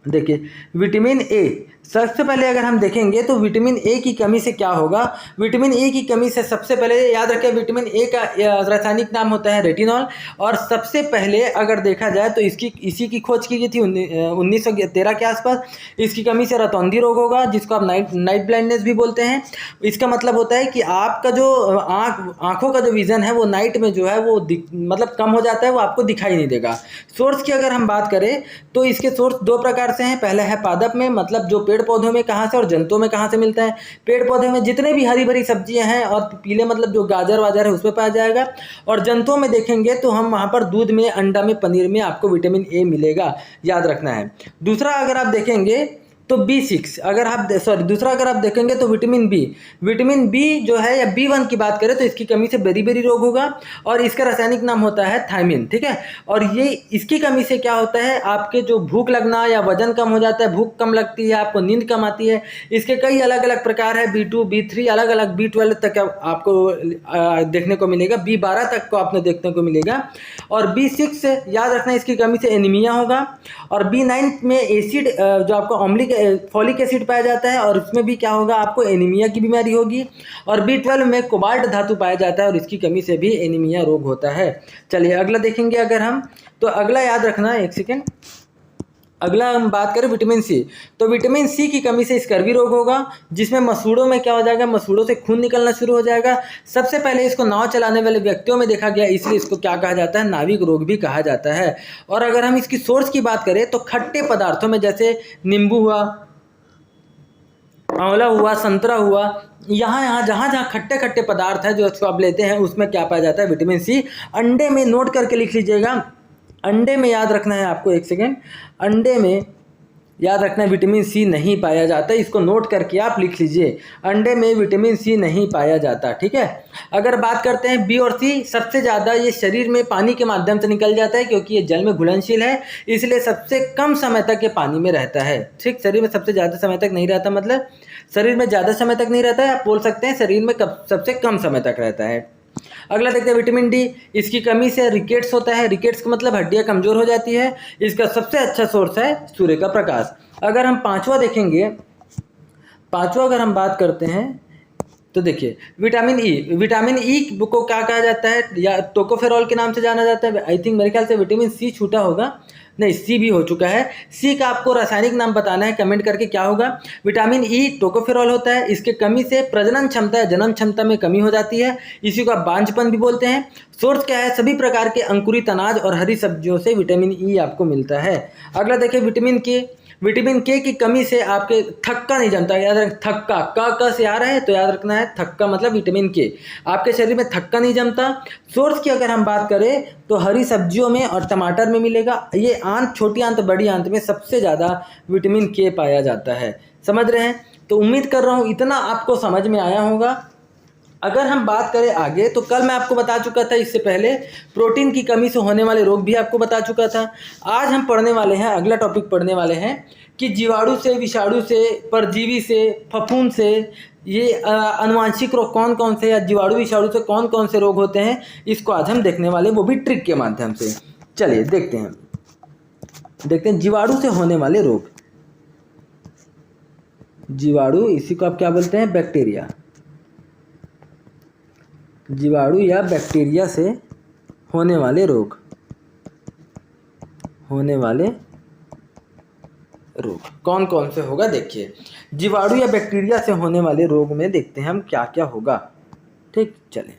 देखिए विटामिन ए, सबसे पहले अगर हम देखेंगे तो विटामिन ए की कमी से क्या होगा? विटामिन ए की कमी से सबसे पहले याद रखें, विटामिन ए का रासायनिक नाम होता है रेटिनॉल, और सबसे पहले अगर देखा जाए तो इसी की खोज की गई थी 1913 के आसपास। इसकी कमी से रतौंधी रोग होगा, जिसको आप नाइट ब्लाइंडनेस भी बोलते हैं। इसका मतलब होता है कि आपका जो आँखों का जो विजन है वो नाइट में जो है वो मतलब कम हो जाता है, वो आपको दिखाई नहीं देगा। सोर्स की अगर हम बात करें तो इसके सोर्स दो प्रकार से हैं। पहला है पादप में, मतलब जो पेड़ पौधों में कहाँ से, और जंतुओं में कहाँ से मिलता है? पेड़ पौधे में जितने भी हरी भरी सब्जियां हैं, और पीले मतलब जो गाजर वाजर है उसमें पाया जाएगा। और जंतुओं में देखेंगे तो हम वहाँ पर दूध में, अंडा में, पनीर में आपको विटामिन ए मिलेगा, याद रखना है। दूसरा अगर आप देखेंगे तो B6, दूसरा अगर आप देखेंगे तो विटामिन बी जो है, या B1 की बात करें तो इसकी कमी से बेरी रोग होगा, और इसका रासायनिक नाम होता है थायमिन, ठीक है। और ये इसकी कमी से क्या होता है? आपके जो भूख लगना या वजन कम हो जाता है, भूख कम लगती है, आपको नींद कम आती है। इसके कई अलग अलग प्रकार है, B2, B3, अलग अलग, B12 तक आपको देखने को मिलेगा, B12 तक को आपने देखने को मिलेगा। और B6 याद रखना, इसकी कमी से एनीमिया होगा। और B9 में एसिड, जो आपको अम्लिक फॉलिक एसिड पाया जाता है, और उसमें भी क्या होगा? आपको एनीमिया की बीमारी होगी। और B12 में कोबाल्ट धातु पाया जाता है, और इसकी कमी से भी एनीमिया रोग होता है। चलिए अगला देखेंगे अगर हम, तो अगला याद रखना, एक सेकेंड, अगला हम बात करें विटामिन सी। तो विटामिन सी की कमी से स्कर्वी रोग होगा, जिसमें मसूड़ों में क्या हो जाएगा? मसूड़ों से खून निकलना शुरू हो जाएगा। सबसे पहले इसको नाव चलाने वाले व्यक्तियों में देखा गया, इसलिए इसको क्या कहा जाता है? नाविक रोग भी कहा जाता है। और अगर हम इसकी सोर्स की बात करें तो खट्टे पदार्थों में, जैसे नींबू हुआ, आंवला हुआ, संतरा हुआ, यहाँ जहाँ खट्टे खट्टे पदार्थ है जो आप लेते हैं, उसमें क्या पाया जाता है? Vitamin C. अंडे में, नोट करके लिख लीजिएगा, अंडे में याद रखना है आपको, एक सेकेंड, अंडे में याद रखना विटामिन सी नहीं पाया जाता, इसको नोट करके आप लिख लीजिए, अंडे में विटामिन सी नहीं पाया जाता। ठीक है। अगर बात करते हैं बी और सी, सबसे ज़्यादा ये शरीर में पानी के माध्यम से निकल जाता है, क्योंकि ये जल में घुलनशील है, इसलिए सबसे कम समय तक ये पानी में रहता है। ठीक, शरीर में सबसे ज़्यादा समय तक नहीं रहता, मतलब शरीर में ज़्यादा समय तक नहीं रहता है, आप बोल सकते हैं शरीर में सबसे कम समय तक रहता है। अगला देखते हैं विटामिन डी, इसकी कमी से रिकेट्स होता है। रिकेट्स का मतलब हड्डियां कमजोर हो जाती है। इसका सबसे अच्छा सोर्स है सूर्य का प्रकाश। अगर हम पांचवा देखेंगे, पांचवा अगर हम बात करते हैं तो देखिए विटामिन ई, विटामिन ई को क्या कहा जाता है, या टोकोफेरॉल के नाम से जाना जाता है। आई थिंक मेरे ख्याल से विटामिन सी छूटा होगा, नहीं सी भी हो चुका है। सी का आपको रासायनिक नाम बताना है, कमेंट करके क्या होगा। विटामिन ई टोकोफेरॉल होता है, इसके कमी से प्रजनन क्षमता या जन्म क्षमता में कमी हो जाती है, इसी को आप बांझपन भी बोलते हैं। सोर्स क्या है, सभी प्रकार के अंकुरित अनाज और हरी सब्जियों से विटामिन ई आपको मिलता है। अगला देखिए विटामिन के, विटामिन के की कमी से आपके थक्का नहीं जमता, याद रख थक्का क से आ रहा है तो याद रखना है थक्का मतलब विटामिन के, आपके शरीर में थक्का नहीं जमता। सोर्स की अगर हम बात करें तो हरी सब्जियों में और टमाटर में मिलेगा। ये आंत, छोटी आंत बड़ी आंत में सबसे ज़्यादा विटामिन के पाया जाता है। समझ रहे हैं? तो उम्मीद कर रहा हूँ इतना आपको समझ में आया होगा। अगर हम बात करें आगे, तो कल मैं आपको बता चुका था, इससे पहले प्रोटीन की कमी से होने वाले रोग भी आपको बता चुका था। आज हम पढ़ने वाले हैं, अगला टॉपिक पढ़ने वाले हैं कि जीवाणु से, विषाणु से, परजीवी से, फफूंद से, ये आनुवांशिक रोग कौन कौन से, या जीवाणु विषाणु से कौन कौन से रोग होते हैं, इसको आज हम देखने वाले, वो भी ट्रिक के माध्यम से। चलिए देखते हैं जीवाणु से होने वाले रोग। जीवाणु, इसी को आप क्या बोलते हैं, बैक्टीरिया। जीवाणु या बैक्टीरिया से होने वाले रोग, कौन कौन से होगा देखिए। जीवाणु या बैक्टीरिया से होने वाले रोग में देखते हैं हम क्या क्या होगा। ठीक, चले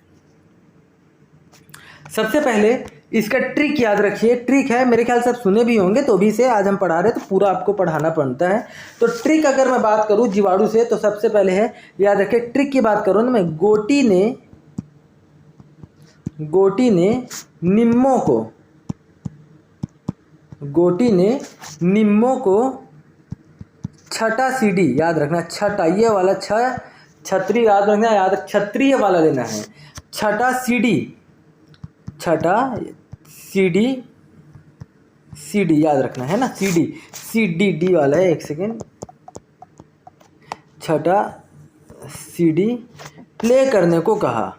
सबसे पहले इसका ट्रिक याद रखिए। ट्रिक है, मेरे ख्याल से आप सुने भी होंगे, तो भी से आज हम पढ़ा रहे हैं तो पूरा आपको पढ़ाना पड़ता है। तो ट्रिक अगर मैं बात करूं जीवाणु से, तो सबसे पहले है, याद रखिए ट्रिक की बात करूं ना मैं, गोटी ने निम्मों को छठा सीढ़ी, याद रखना छठा, ये वाला छतरी याद रखना, क्षत्रिय वाला लेना है। छठा सीढ़ी याद रखना है ना, सीढ़ी डी वाला है, एक सेकेंड, छठा सीढ़ी प्ले करने को कहा,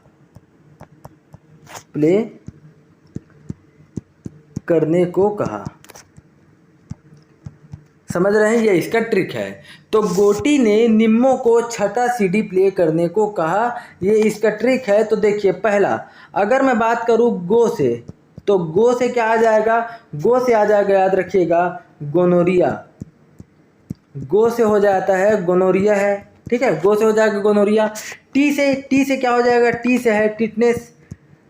समझ रहे हैं? ये इसका ट्रिक है। तो गोटी ने निम्मों को छठा सीढ़ी प्ले करने को कहा, ये इसका ट्रिक है। तो देखिए पहला, अगर मैं बात करूं गो से, तो गो से क्या आ जाएगा, गो से आ जाएगा, याद रखिएगा गोनोरिया। गो से हो जाता है गोनोरिया है, ठीक है, गो से हो जाएगा गोनोरिया। टी से क्या हो जाएगा, टी से है टिटनेस,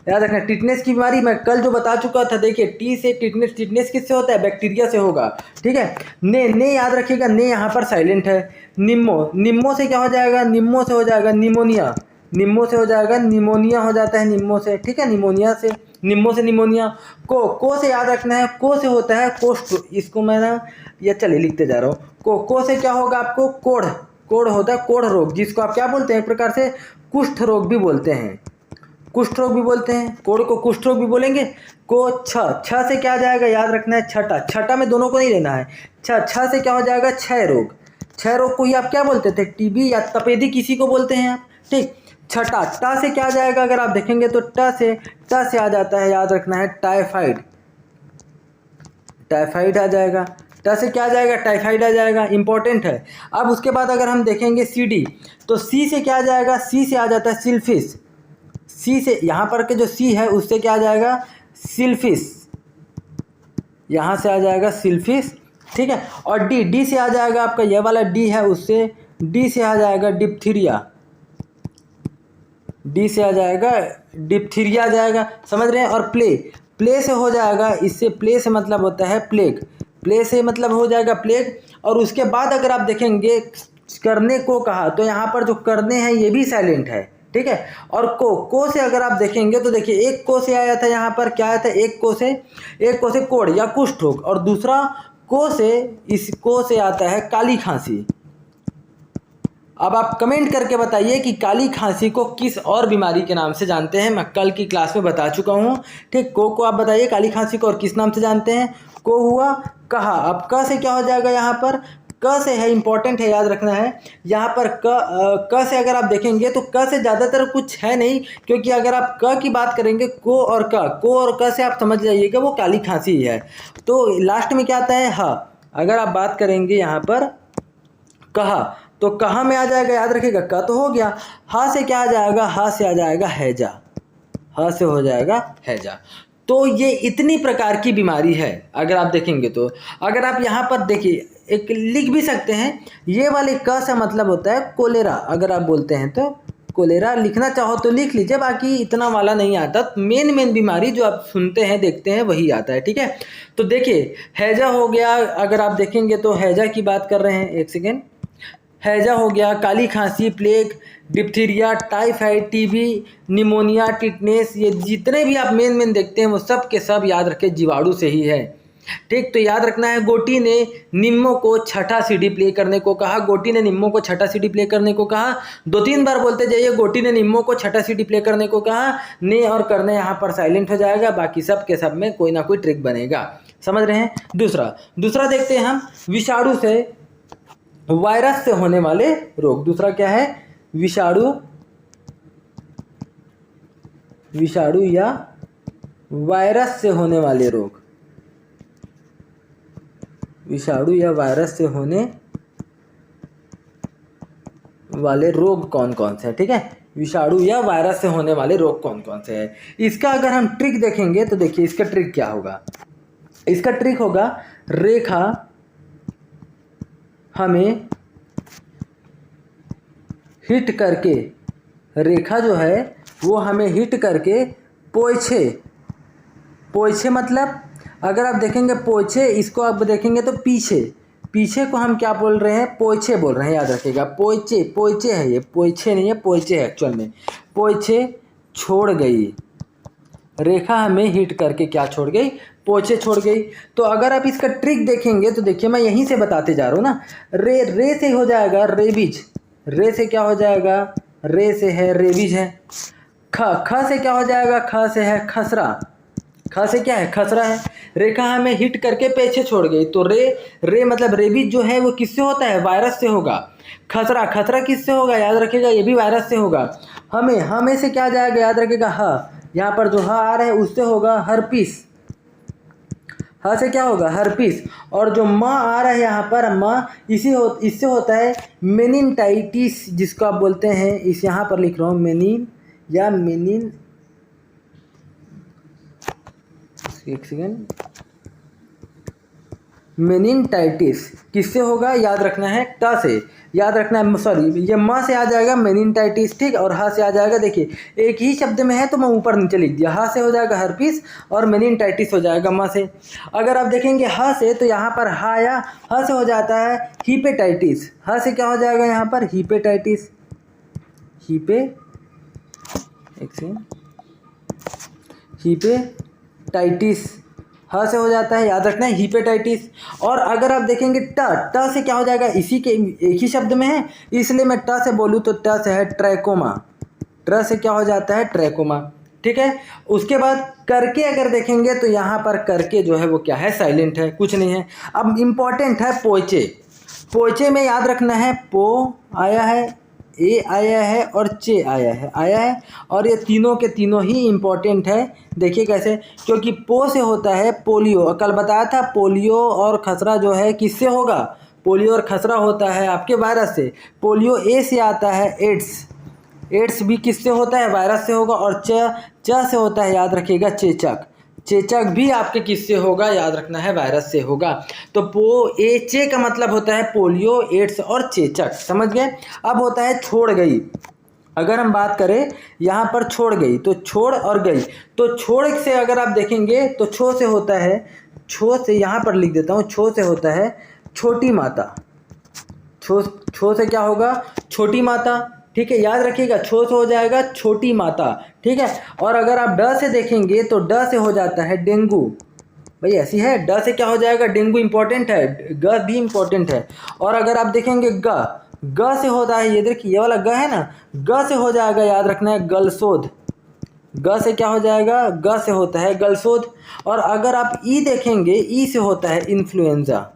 याद रखना टिटनेस की बीमारी मैं कल जो बता चुका था। देखिए टी से टिटनेस किससे होता है, बैक्टीरिया से होगा। ठीक है, ने याद रखिएगा, ने यहाँ पर साइलेंट है। निम्मो से क्या हो जाएगा, निम्मो से हो जाएगा निमोनिया, निम्मो से हो जाएगा निमोनिया, हो जाता है निम्मो से। ठीक है, निमोनिया से, निम्मो से निमोनिया। को से याद रखना है, को से होता है कोष्ठ, इसको मैं ना या चलिए लिखते जा रहा हूँ। को से क्या होगा आपको, कोढ़ होता है, कोढ़ रोग, जिसको आप क्या बोलते हैं, एक प्रकार से कुष्ठ रोग भी बोलते हैं, कुष्ठ रोग भी बोलते हैं, कोढ़ को कुष्ठ रोग भी बोलेंगे। को छ से क्या जाएगा, याद रखना है छठा में दोनों को नहीं लेना है। छ से क्या हो जाएगा, क्षय रोग को ही आप क्या बोलते थे, टीबी या तपेदी किसी को बोलते हैं आप। ठीक, छठा टा से क्या जाएगा, अगर आप देखेंगे तो ट से आ जाता है, याद रखना है टाइफाइड आ जाएगा। ट से क्या आ जाएगा, टाइफाइड आ जाएगा, इंपॉर्टेंट है। अब उसके बाद अगर हम देखेंगे सीडी, तो सी से क्या आ जाएगा, सी से आ जाता है सिल्फिस। सी से यहाँ पर के जो सी है उससे क्या आ जाएगा, सिल्फिस, यहाँ से आ जाएगा सिल्फिस। ठीक है, और डी से आ जाएगा आपका, ये वाला डी है, उससे डी से आ जाएगा डिप्थीरिया, डी से आ जाएगा डिप्थीरिया आ जाएगा, समझ रहे हैं। और प्ले से हो जाएगा, इससे प्ले से मतलब होता है प्लेग, प्ले से मतलब हो जाएगा प्लेग। और उसके बाद अगर आप देखेंगे करने को कहा, तो यहाँ पर जो करने हैं ये भी साइलेंट है। ठीक है, और को से अगर आप देखेंगे तो देखिए एक को से आया था, यहाँ पर क्या आया था, एक को से कोढ़ या कुष्ठ रोग, और दूसरा को से, इस को से आता है काली खांसी। अब आप कमेंट करके बताइए कि काली खांसी को किस और बीमारी के नाम से जानते हैं। मैं कल की क्लास में बता चुका हूँ। ठीक, को आप बताइए काली खांसी को और किस नाम से जानते हैं। को हुआ, कहा। अब क से क्या हो जाएगा, यहाँ पर क से है, इंपॉर्टेंट है, याद रखना है। यहाँ पर क से अगर आप देखेंगे तो क से ज़्यादातर कुछ है नहीं, क्योंकि अगर आप क की बात करेंगे को और क से आप समझ जाइएगा वो काली खांसी ही है। तो लास्ट में क्या आता है, ह। अगर आप बात करेंगे यहाँ पर कहा, तो कहाँ में आ जाएगा, याद रखिएगा, क तो हो गया। हा से क्या आ जाएगा, हा से आ जाएगा हैजा, हा से हो जाएगा हैजा। तो ये इतनी प्रकार की बीमारी है अगर आप देखेंगे तो। अगर आप यहाँ पर देखिए, एक लिख भी सकते हैं, ये वाले क से मतलब होता है कोलेरा। अगर आप बोलते हैं तो कोलेरा लिखना चाहो तो लिख लीजिए, बाकी इतना वाला नहीं आता। मेन बीमारी जो आप सुनते हैं देखते हैं वही आता है, ठीक है। तो देखिए हैजा हो गया, अगर आप देखेंगे तो हैजा की बात कर रहे हैं, एक सेकेंड, हैजा हो गया, काली खांसी, plague, diphtheria, typhoid, TB, pneumonia, tetanus, ये जितने भी आप मेन देखते हैं वो सब के सब याद रखें जीवाणु से ही है। ठीक, तो याद रखना है, गोटी ने निम्मो को छठा सीढ़ी प्ले करने को कहा। गोटी ने निम्मो को छठा सीढ़ी प्ले करने को कहा। 2-3 बार बोलते जाइए, गोटी ने निम्मो को छठा सीढ़ी प्ले करने को कहा। ने और करने यहाँ पर साइलेंट हो जाएगा, बाकी सब के सब में कोई ना कोई ट्रिक बनेगा। समझ रहे हैं। दूसरा देखते हैं हम, विषाणु से, वायरस से होने वाले रोग। दूसरा क्या है, विषाणु या वायरस से होने वाले रोग। विषाणु या वायरस से होने वाले रोग कौन कौन से हैं, ठीक है। विषाणु या वायरस से होने वाले रोग कौन कौन से हैं। इसका अगर हम ट्रिक देखेंगे तो देखिए इसका ट्रिक क्या होगा। इसका ट्रिक होगा, रेखा हमें हिट करके, रेखा जो है वो हमें हिट करके पोछे मतलब अगर आप देखेंगे पोछे, इसको आप देखेंगे तो पीछे को हम क्या बोल रहे हैं, पोछे बोल रहे हैं, याद रखिएगा। पोछे है, ये पोछे नहीं है, पोछे है एक्चुअल में। पोछे छोड़ गई, रेखा हमें हिट करके क्या छोड़ गई, पोछे छोड़ गई। तो अगर आप इसका ट्रिक देखेंगे तो देखिए मैं यहीं से बताते जा रहा हूँ ना। रे से हो जाएगा रेबीज, रे से क्या हो जाएगा, रे से है रेबीज है। ख से क्या हो जाएगा, ख से है खसरा, ख से क्या है, खसरा है। रेखा हमें हिट करके पीछे छोड़ गई, तो रे मतलब रेबीज जो है वो किससे होता है, वायरस से होगा। खसरा किससे होगा, याद रखिएगा, ये भी वायरस से होगा। हमें से क्या जाएगा, याद रखिएगा, ह। यहाँ पर जो ह आ रहा है उससे होगा हर्पीस, ह से क्या होगा, हर्पीस। और जो म आ रहा है यहाँ पर, इससे होता है मेनिनटाइटिस, जिसको आप बोलते हैं, इस यहाँ पर लिख रहा हूँ मेनिनटाइटिस किससे होगा, याद रखना है, ट से, याद रखना है, सॉरी ये म से आ जाएगा मेनिनटाइटिस, ठीक, और ह से आ जाएगा, देखिए एक ही शब्द में है तो मैं ऊपर नीचे लिख दिया। ह से हो जाएगा हर्पीस और मेनिनटाइटिस हो जाएगा म से। अगर आप देखेंगे ह से, तो यहाँ पर ह से हो जाता है हीपेटाइटिस। ह से क्या हो जाएगा यहाँ पर, हीपेटाइटिस, हीपेटाइटिस, ह से हो जाता है, याद रखना है, हीपेटाइटिस। और अगर आप देखेंगे ट से क्या हो जाएगा, इसी के एक ही शब्द में है, इसलिए मैं ट से बोलूँ तो ट से है ट्रैकोमा, ट से क्या हो जाता है, ट्रैकोमा, ठीक है। उसके बाद करके अगर देखेंगे तो यहाँ पर करके जो है वो क्या है, साइलेंट है, कुछ नहीं है। अब इम्पॉर्टेंट है पोचे में याद रखना है, पो आया है, ए आया है और चे आया है, और ये तीनों के तीनों ही इम्पॉर्टेंट है। देखिए कैसे, क्योंकि पो से होता है पोलियो, कल बताया था, पोलियो और खसरा जो है किससे होगा, पोलियो और खसरा होता है आपके वायरस से। पोलियो ए से आता है एड्स भी किससे होता है, वायरस से होगा। और च से होता है, याद रखिएगा, चेचक भी आपके किससे होगा, याद रखना है, वायरस से होगा। तो चे का मतलब होता है पोलियो, एड्स और चेचक, समझ गए। अब होता है छोड़ गई। अगर हम बात करें यहाँ पर छोड़ गई, तो छोड़ और गई, तो छोड़ से अगर आप देखेंगे तो छो से होता है, छो से यहाँ पर लिख देता हूँ, छो से होता है छोटी माता, छो से क्या होगा, छोटी माता, ठीक है, याद रखिएगा, छो से हो जाएगा छोटी माता, ठीक है। और अगर आप ड से देखेंगे तो ड से हो जाता है डेंगू, भाई ऐसी है। ड से क्या हो जाएगा, डेंगू इंपॉर्टेंट है, ग भी इंपॉर्टेंट है। और अगर आप देखेंगे ग से होता है, ये देखिए ये वाला ग है ना, ग से हो जाएगा, याद रखना है, गलशोध। ग से क्या हो जाएगा, ग से होता है गलशोध। और अगर आप ई देखेंगे, ई से होता है इन्फ्लुएंजा,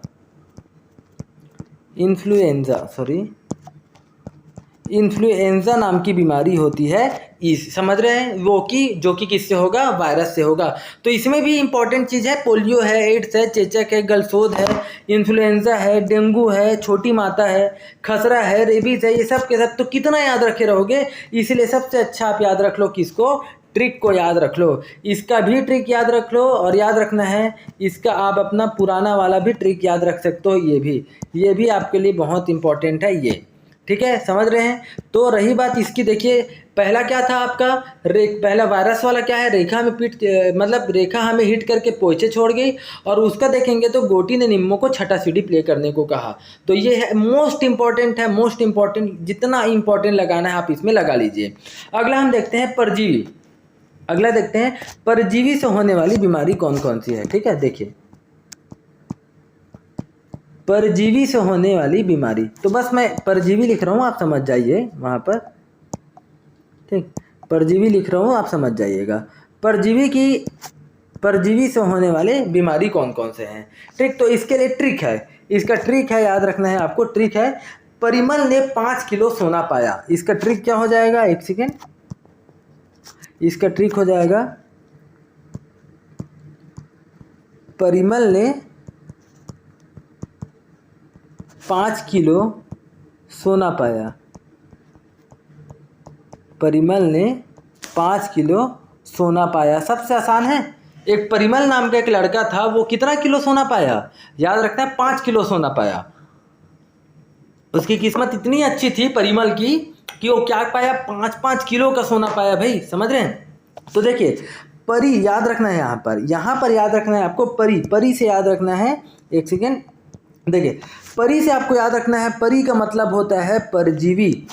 इन्फ्लुएंजा नाम की बीमारी होती है, इस समझ रहे हैं वो कि जो कि किससे होगा, वायरस से होगा। तो इसमें भी इंपॉर्टेंट चीज़ है, पोलियो है, एड्स है, चेचक है, गलशोध है, इन्फ्लुएंजा है, डेंगू है, छोटी माता है, खसरा है, रेबीज है, ये सब के सब तो कितना याद रखे रहोगे। इसलिए सबसे अच्छा आप याद रख लो किसको, ट्रिक को याद रख लो। इसका भी ट्रिक याद रख लो, और याद रखना है इसका आप अपना पुराना वाला भी ट्रिक याद रख सकते हो, ये भी आपके लिए बहुत इंपॉर्टेंट है ये, ठीक है, समझ रहे हैं। तो रही बात इसकी, देखिए पहला क्या था आपका, पहला वायरस वाला क्या है, रेखा में मतलब रेखा हमें हिट करके पोछे छोड़ गई, और उसका देखेंगे तो गोटी ने निम्मो को छठा सीढ़ी प्ले करने को कहा। तो ये है मोस्ट इंपॉर्टेंट है, मोस्ट इंपॉर्टेंट, जितना इंपॉर्टेंट लगाना है आप इसमें लगा लीजिए। अगला हम देखते हैं परजीवी। अगला देखते हैं परजीवी से होने वाली बीमारी कौन कौन सी है, ठीक है। देखिए परजीवी से होने वाली बीमारी, तो बस मैं परजीवी लिख रहा हूँ, आप समझ जाइए वहाँ पर, ठीक, परजीवी लिख रहा हूँ, आप समझ जाइएगा। परजीवी से होने वाले बीमारी कौन कौन से हैं, ठीक। तो इसके लिए ट्रिक है, इसका ट्रिक है, याद रखना है आपको, ट्रिक है, परिमल ने 5 किलो सोना पाया। इसका ट्रिक क्या हो जाएगा, एक सेकेंड, इसका ट्रिक हो जाएगा, परिमल ने 5 किलो सोना पाया। परिमल ने 5 किलो सोना पाया। सबसे आसान है, एक परिमल नाम का एक लड़का था, वो कितना किलो सोना पाया, याद रखना है 5 किलो सोना पाया। उसकी किस्मत इतनी अच्छी थी परिमल की कि वो क्या पाया, 5-5 किलो का सोना पाया भाई, समझ रहे हैं। तो देखिए परी याद रखना है, यहाँ पर याद रखना है आपको, परी से याद रखना है, एक सेकेंड, देखिए परी से आपको याद रखना है, परी का मतलब होता है परजीवी।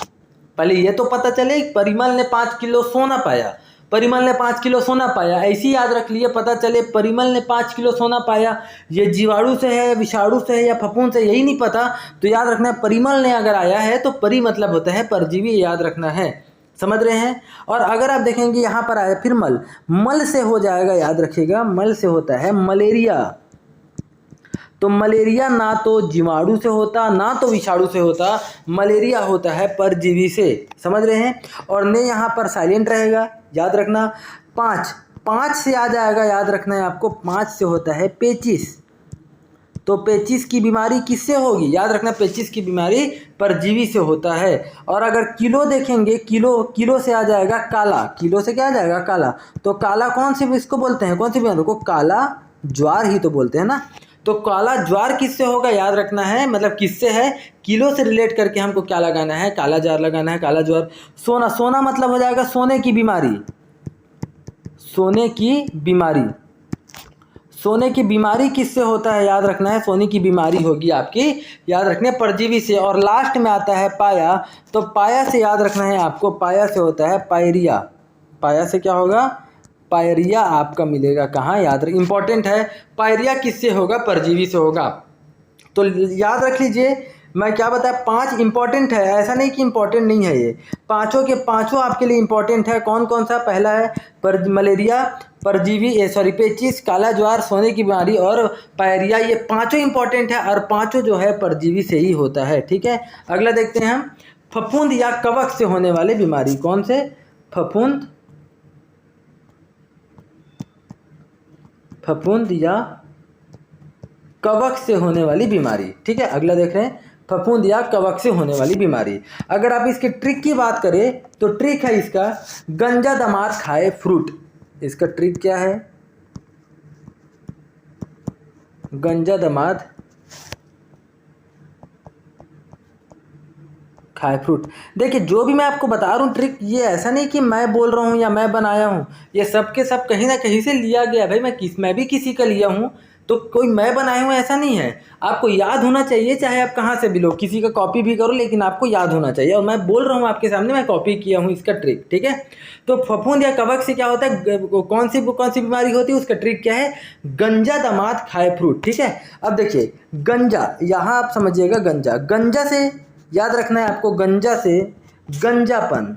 पहले ये तो पता चले परिमल ने 5 किलो सोना पाया, परिमल ने 5 किलो सोना पाया, ऐसे ही याद रख लिए, पता चले परिमल ने 5 किलो सोना पाया, ये जीवाणु से है, विषाणु से है या फफूंद से, यही नहीं पता, तो याद रखना है परिमल ने अगर आया है तो परी मतलब होता है परजीवी, याद रखना है, समझ रहे हैं। और अगर आप देखेंगे यहाँ पर आया फिर मल से हो जाएगा, याद रखिएगा, मल से होता है मलेरिया। तो मलेरिया ना तो जीवाणु से होता, ना तो विषाणु से होता, मलेरिया होता है परजीवी से, समझ रहे हैं। और ने यहाँ पर साइलेंट रहेगा, याद रखना। 5 से आ जाएगा, याद रखना है आपको, 5 से होता है पेचिस। तो पेचिस की बीमारी किससे होगी, याद रखना, पेचिस की बीमारी परजीवी से होता है। और अगर किलो देखेंगे, किलो से आ जाएगा काला, किलो से क्या आ जाएगा, काला। तो काला कौन से इसको बोलते हैं, कौन सी बीमारी को, काला ज्वार ही तो बोलते हैं ना। तो काला ज्वार किससे होगा, याद रखना है, मतलब किससे है, किलो से रिलेट करके हमको क्या लगाना है, काला ज्वार लगाना है, काला ज्वार। सोना मतलब हो जाएगा सोने की बीमारी, सोने की बीमारी किससे होता है, याद रखना है, सोने की बीमारी होगी आपकी, याद रखना है, परजीवी से। और लास्ट में आता है पाया, तो पाया से याद रखना है आपको, पाया से होता है पायरिया। पाया से क्या होगा, पायरिया आपका मिलेगा कहाँ, याद रख, इंपॉर्टेंट है, पायरिया किससे होगा, परजीवी से होगा। तो याद रख लीजिए, मैं क्या बताया, 5 इंपॉर्टेंट है, ऐसा नहीं कि इंपॉर्टेंट नहीं है, ये पांचों के पांचों आपके लिए इंपॉर्टेंट है। कौन कौन सा, पहला है मलेरिया, परजीवी, पेचिस, काला ज्वार, सोने की बीमारी और पायरिया, ये पांचों इंपॉर्टेंट है, और पांचों जो है परजीवी से ही होता है, ठीक है। अगला देखते हैं हम, फफूंद या कवक से होने वाले बीमारी, कौन से, फफूंद या कवक से होने वाली बीमारी, ठीक है। अगला देख रहे हैं, फफूंद या कवक से होने वाली बीमारी। अगर आप इसके ट्रिक की बात करें तो ट्रिक है इसका, गंजा दमाद खाए फ्रूट। इसका ट्रिक क्या है, गंजा दमाद खाए फ्रूट। देखिए जो भी मैं आपको बता रहा हूँ ट्रिक, ये ऐसा नहीं कि मैं बोल रहा हूँ या मैं बनाया हूँ, ये सब के सब कहीं ना कहीं से लिया गया भाई, मैं भी किसी का लिया हूँ, तो कोई मैं बनाए हुए ऐसा नहीं है, आपको याद होना चाहिए, चाहे आप कहाँ से भी लो, किसी का कॉपी भी करो, लेकिन आपको याद होना चाहिए। और मैं बोल रहा हूँ आपके सामने, मैं कॉपी किया हूँ इसका ट्रिक, ठीक है। तो फफूंद या कवक से क्या होता है, कौन सी बीमारी होती है, उसका ट्रिक क्या है, गंजा दामाद खाए फ्रूट, ठीक है। अब देखिए गंजा, यहाँ आप समझिएगा गंजा, गंजा से याद रखना है आपको, गंजा से गंजापन,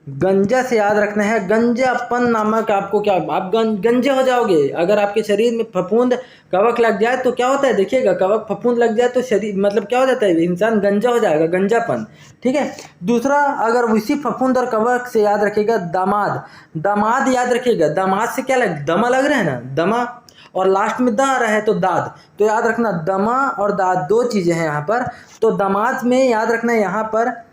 गंजा से याद रखना है गंजापन नामक, आपको क्या, आप गंजे हो जाओगे अगर आपके शरीर में फफूंद कवक लग जाए। तो क्या होता है देखिएगा, कवक फफूंद लग जाए तो शरीर मतलब क्या हो जाता है, इंसान गंजा हो जाएगा, गंजापन, ठीक है। दूसरा, अगर उसी फफूंद और कवक से याद रखिएगा दामाद, दामाद याद रखिएगा, दामाद से क्या लग, दमा लग रहा है ना, दमा, और लास्ट में द आ रहा है तो दाद, तो याद रखना दमा और दाद दो चीज़ें हैं यहाँ पर। तो दामाद में याद रखना है यहाँ पर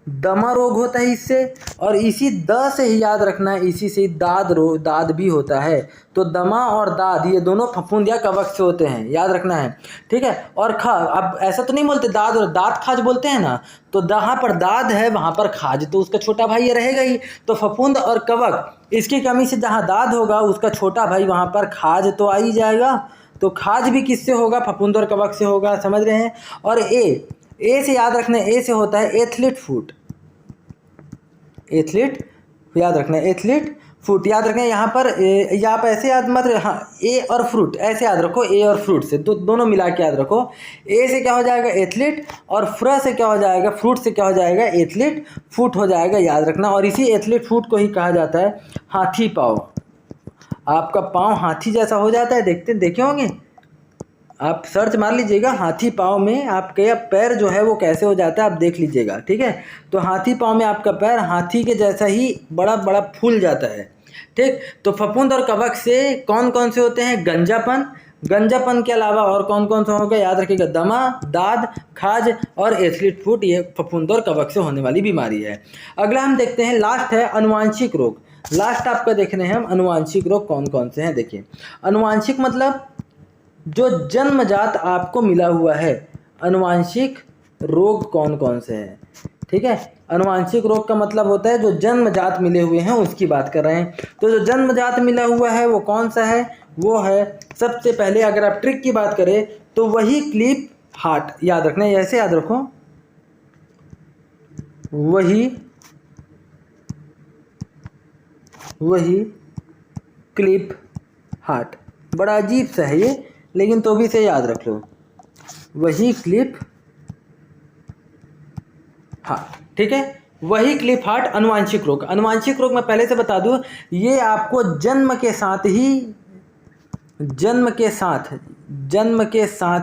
दमा रोग होता है इससे, और इसी द से ही याद रखना है, इसी से दाद रोग, दाद भी होता है। तो दमा और दाद ये दोनों फफूंद या कवक से होते हैं, याद रखना है, ठीक है। और खा, अब ऐसा तो नहीं बोलते दाद और दांत खाज बोलते हैं ना, तो जहाँ पर दाद है वहाँ पर खाज, तो उसका छोटा भाई ये रहेगा ही। तो फफूंद और कवक इसकी कमी से जहाँ दाद होगा उसका छोटा भाई वहाँ पर खाज तो आ ही जाएगा। तो खाज भी किससे होगा, फफूंद और कवक से होगा, समझ रहे हैं। और ए से याद रखना है, ए से होता है एथलीट फुट, एथलीट याद रखना है, एथलीट फुट याद रखना है। यहाँ पर या आप ऐसे याद मत, हाँ ए और फ्रूट ऐसे याद रखो, ए और फ्रूट से दोनों मिला के याद रखो। ए से क्या हो जाएगा एथलीट, और फ्र से क्या हो जाएगा, फ्रूट से क्या हो जाएगा, एथलीट फुट हो जाएगा, याद रखना। और इसी एथलीट फुट को ही कहा जाता है हाथी पाँव, आपका पाँव हाथी जैसा हो जाता है, देखे होंगे आप, सर्च मार लीजिएगा हाथी पाँव में आपके पैर जो है वो कैसे हो जाता है, आप देख लीजिएगा, ठीक है। तो हाथी पाँव में आपका पैर हाथी के जैसा ही बड़ा बड़ा फूल जाता है, ठीक। तो फफूंद और कवक से कौन कौन से होते हैं, गंजापन, गंजापन के अलावा और कौन कौन सा होगा, याद रखिएगा दमा, दाद, खाज और एथलीट फुट, ये फफूंद और कवक से होने वाली बीमारी है। अगला हम देखते हैं, लास्ट है अनुवांशिक रोग। लास्ट आपका देख रहे हैं हम अनुवांशिक रोग कौन कौन से हैं। देखिए अनुवांशिक मतलब जो जन्मजात आपको मिला हुआ है, अनुवांशिक रोग कौन कौन से हैं, ठीक है। अनुवांशिक रोग का मतलब होता है जो जन्मजात मिले हुए हैं, उसकी बात कर रहे हैं। तो जो जन्मजात मिला हुआ है वो कौन सा है, वो है सबसे पहले, अगर आप ट्रिक की बात करें तो वही क्लिप हार्ट, याद रखना है, ऐसे याद रखो, वही क्लिप हार्ट, बड़ा अजीब सा है ये, लेकिन तो भी से याद रख लो, वही क्लिप हार्ट, ठीक है। वही क्लिप हार्ट अनुवांशिक रोग। अनुवांशिक रोग मैं पहले से बता दूं, ये आपको जन्म के साथ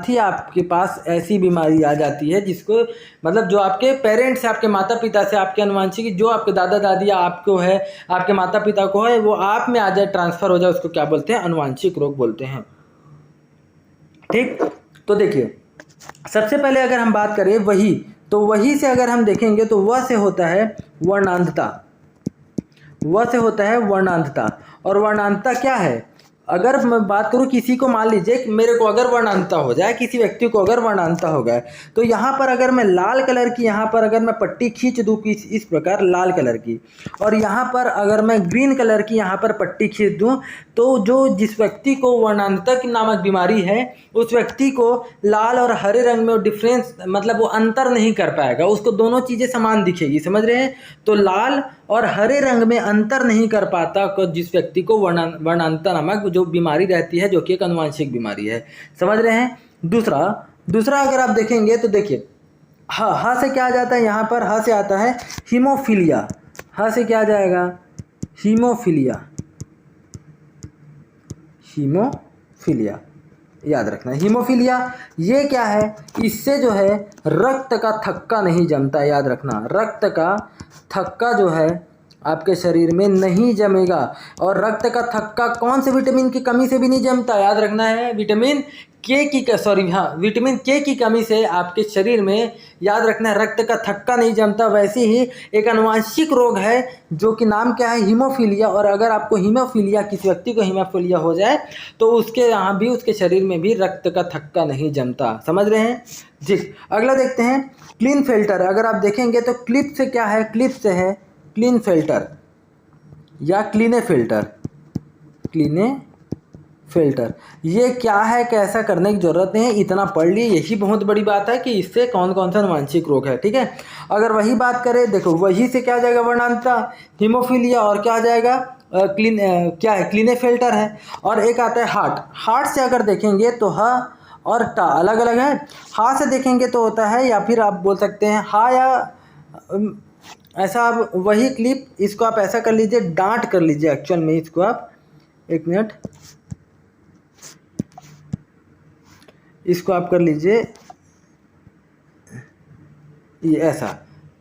ही आपके पास ऐसी बीमारी आ जाती है जिसको मतलब जो आपके पेरेंट्स, आपके माता पिता से, आपके अनुवांशिक जो आपके दादा दादी या आपको है, आपके माता पिता को है, वो आप में आ जाए, ट्रांसफ़र हो जाए, उसको क्या बोलते हैं, अनुवांशिक रोग बोलते हैं, ठीक। तो देखिए सबसे पहले अगर हम बात करें वही, तो वही से अगर हम देखेंगे तो वह से होता है वर्णांतता, वह से होता है वर्णांतता। और वर्णांतता क्या है, अगर मैं बात करूं किसी को, मान लीजिए कि मेरे को अगर वर्णांतता हो जाए, किसी व्यक्ति को अगर वर्णांतता हो गया, तो यहाँ पर अगर मैं लाल कलर की, यहाँ पर अगर मैं पट्टी खींच दूँ इस प्रकार लाल कलर की, और यहाँ पर अगर मैं ग्रीन कलर की यहाँ पर पट्टी खींच दूँ, तो जो जिस व्यक्ति को वर्णांतता की नामक बीमारी है, उस व्यक्ति को लाल और हरे रंग में डिफरेंस मतलब वो अंतर नहीं कर पाएगा, उसको दोनों चीज़ें समान दिखेगी, समझ रहे हैं। तो लाल और हरे रंग में अंतर नहीं कर पाता जिस व्यक्ति को वर्णांतता नामक जो बीमारी रहती है, जो कि एक अनुवांशिक बीमारी है, समझ रहे हैं। दूसरा अगर आप देखेंगे तो देखिए हा से क्या आ जाता है, यहाँ पर हा से आता है हीमोफीलिया, हा से क्या आ जाएगा, हीमोफीलिया, हीमोफीलिया याद रखना। हीमोफीलिया ये क्या है, इससे जो है रक्त का थक्का नहीं जमता, याद रखना, रक्त का थक्का जो है आपके शरीर में नहीं जमेगा। और रक्त का थक्का कौन से विटामिन की कमी से भी नहीं जमता, याद रखना है, विटामिन विटामिन के की कमी से आपके शरीर में, याद रखना है, रक्त का थक्का नहीं जमता। वैसे ही एक अनुवांशिक रोग है जो कि नाम क्या है, हीमोफीलिया। और अगर आपको हीमोफीलिया, किसी व्यक्ति को हीमोफीलिया हो जाए तो उसके यहाँ भी, उसके शरीर में भी रक्त का थक्का नहीं जमता, समझ रहे हैं जी। अगला देखते हैं क्लीनफेल्टर। अगर आप देखेंगे तो क्लिप से क्या है, क्लिप से है क्लीनफेल्टर या क्लीनेफिल्टर, फिल्टर। ये क्या है, कैसा करने की ज़रूरत नहीं है, इतना पढ़ लिए, यही बहुत बड़ी बात है कि इससे कौन कौन सा अनुवांशिक रोग है। ठीक है, अगर वही बात करें, देखो वही से क्या आ जाएगा, वर्णांतता, हीमोफीलिया, और क्या आ जाएगा, क्या है, क्लीनेफेल्टर है। और एक आता है हार्ट। हार्ट से अगर देखेंगे तो ह और टा अलग अलग है। हा से देखेंगे तो होता है, या फिर आप बोल सकते हैं हा, या ऐसा आप वही क्लिप, इसको आप ऐसा कर लीजिए, डांट कर लीजिए एक्चुअल में, इसको आप एक मिनट, इसको आप कर लीजिए ये ऐसा,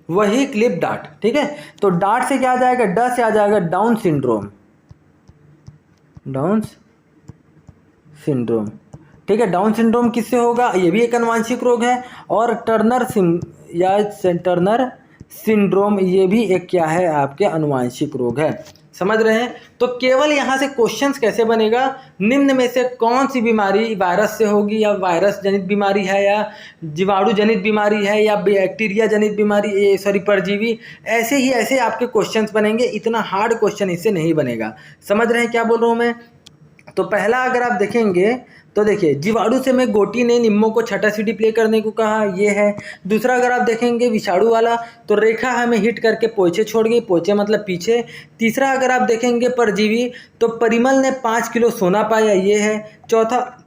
वही क्लिप डार्ट। ठीक है, तो डार्ट से क्या आ जाएगा, ड से आ जाएगा डाउन सिंड्रोम, डाउन सिंड्रोम। ठीक है, डाउन सिंड्रोम किससे होगा, ये भी एक अनुवांशिक रोग है। और टर्नर सिंड्रोम, ये भी एक क्या है, आपके अनुवांशिक रोग है। समझ रहे हैं। तो केवल यहाँ से क्वेश्चंस कैसे बनेगा, निम्न में से कौन सी बीमारी वायरस से होगी, या वायरस जनित बीमारी है, या जीवाणु जनित बीमारी है, या बैक्टीरिया जनित बीमारी, परजीवी, ऐसे ही ऐसे आपके क्वेश्चंस बनेंगे। इतना हार्ड क्वेश्चन इससे नहीं बनेगा। समझ रहे हैं क्या बोल रहा हूँ मैं। तो पहला अगर आप देखेंगे तो देखिए, जीवाणु से में गोटी ने निम्नों को छठा सीढ़ी प्ले करने को कहा, ये है। दूसरा अगर आप देखेंगे विषाणु वाला, तो रेखा हमें हिट करके पोछे छोड़ गई, पोछे मतलब पीछे। तीसरा अगर आप देखेंगे परजीवी, तो परिमल ने 5 किलो सोना पाया, ये है। चौथा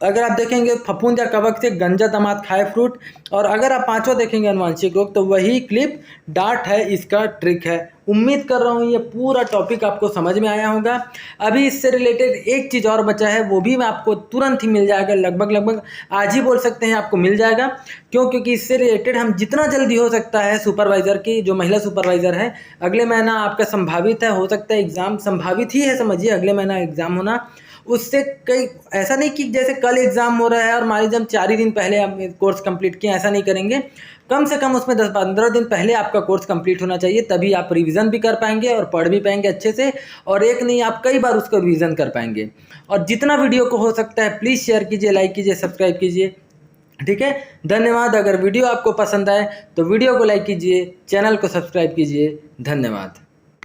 अगर आप देखेंगे फफूंद या कवक से गंजा दामाद खाए फ्रूट। और अगर आप पांचवा देखेंगे अनुवांशिक रोग, तो वही क्लिप डार्ट है, इसका ट्रिक है। उम्मीद कर रहा हूँ ये पूरा टॉपिक आपको समझ में आया होगा। अभी इससे रिलेटेड एक चीज़ और बचा है, वो भी मैं आपको तुरंत ही मिल जाएगा, लगभग आज ही बोल सकते हैं आपको मिल जाएगा। क्योंकि इससे रिलेटेड हम जितना जल्दी हो सकता है, सुपरवाइज़र की जो महिला सुपरवाइज़र है, अगले महीना आपका संभावित है, हो सकता है एग्ज़ाम संभावित ही है, समझिए अगले महीना एग्ज़ाम होना। उससे कई ऐसा नहीं कि जैसे कल एग्ज़ाम हो रहा है और मान लीजिए हम 4 ही दिन पहले हम कोर्स कंप्लीट किए, ऐसा नहीं करेंगे। कम से कम उसमें 10-15 दिन पहले आपका कोर्स कंप्लीट होना चाहिए, तभी आप रिवीजन भी कर पाएंगे और पढ़ भी पाएंगे अच्छे से। और एक नहीं, आप कई बार उसको रिवीजन कर पाएंगे। और जितना वीडियो को हो सकता है प्लीज़ शेयर कीजिए, लाइक कीजिए, सब्सक्राइब कीजिए। ठीक है, धन्यवाद। अगर वीडियो आपको पसंद आए तो वीडियो को लाइक कीजिए, चैनल को सब्सक्राइब कीजिए। धन्यवाद।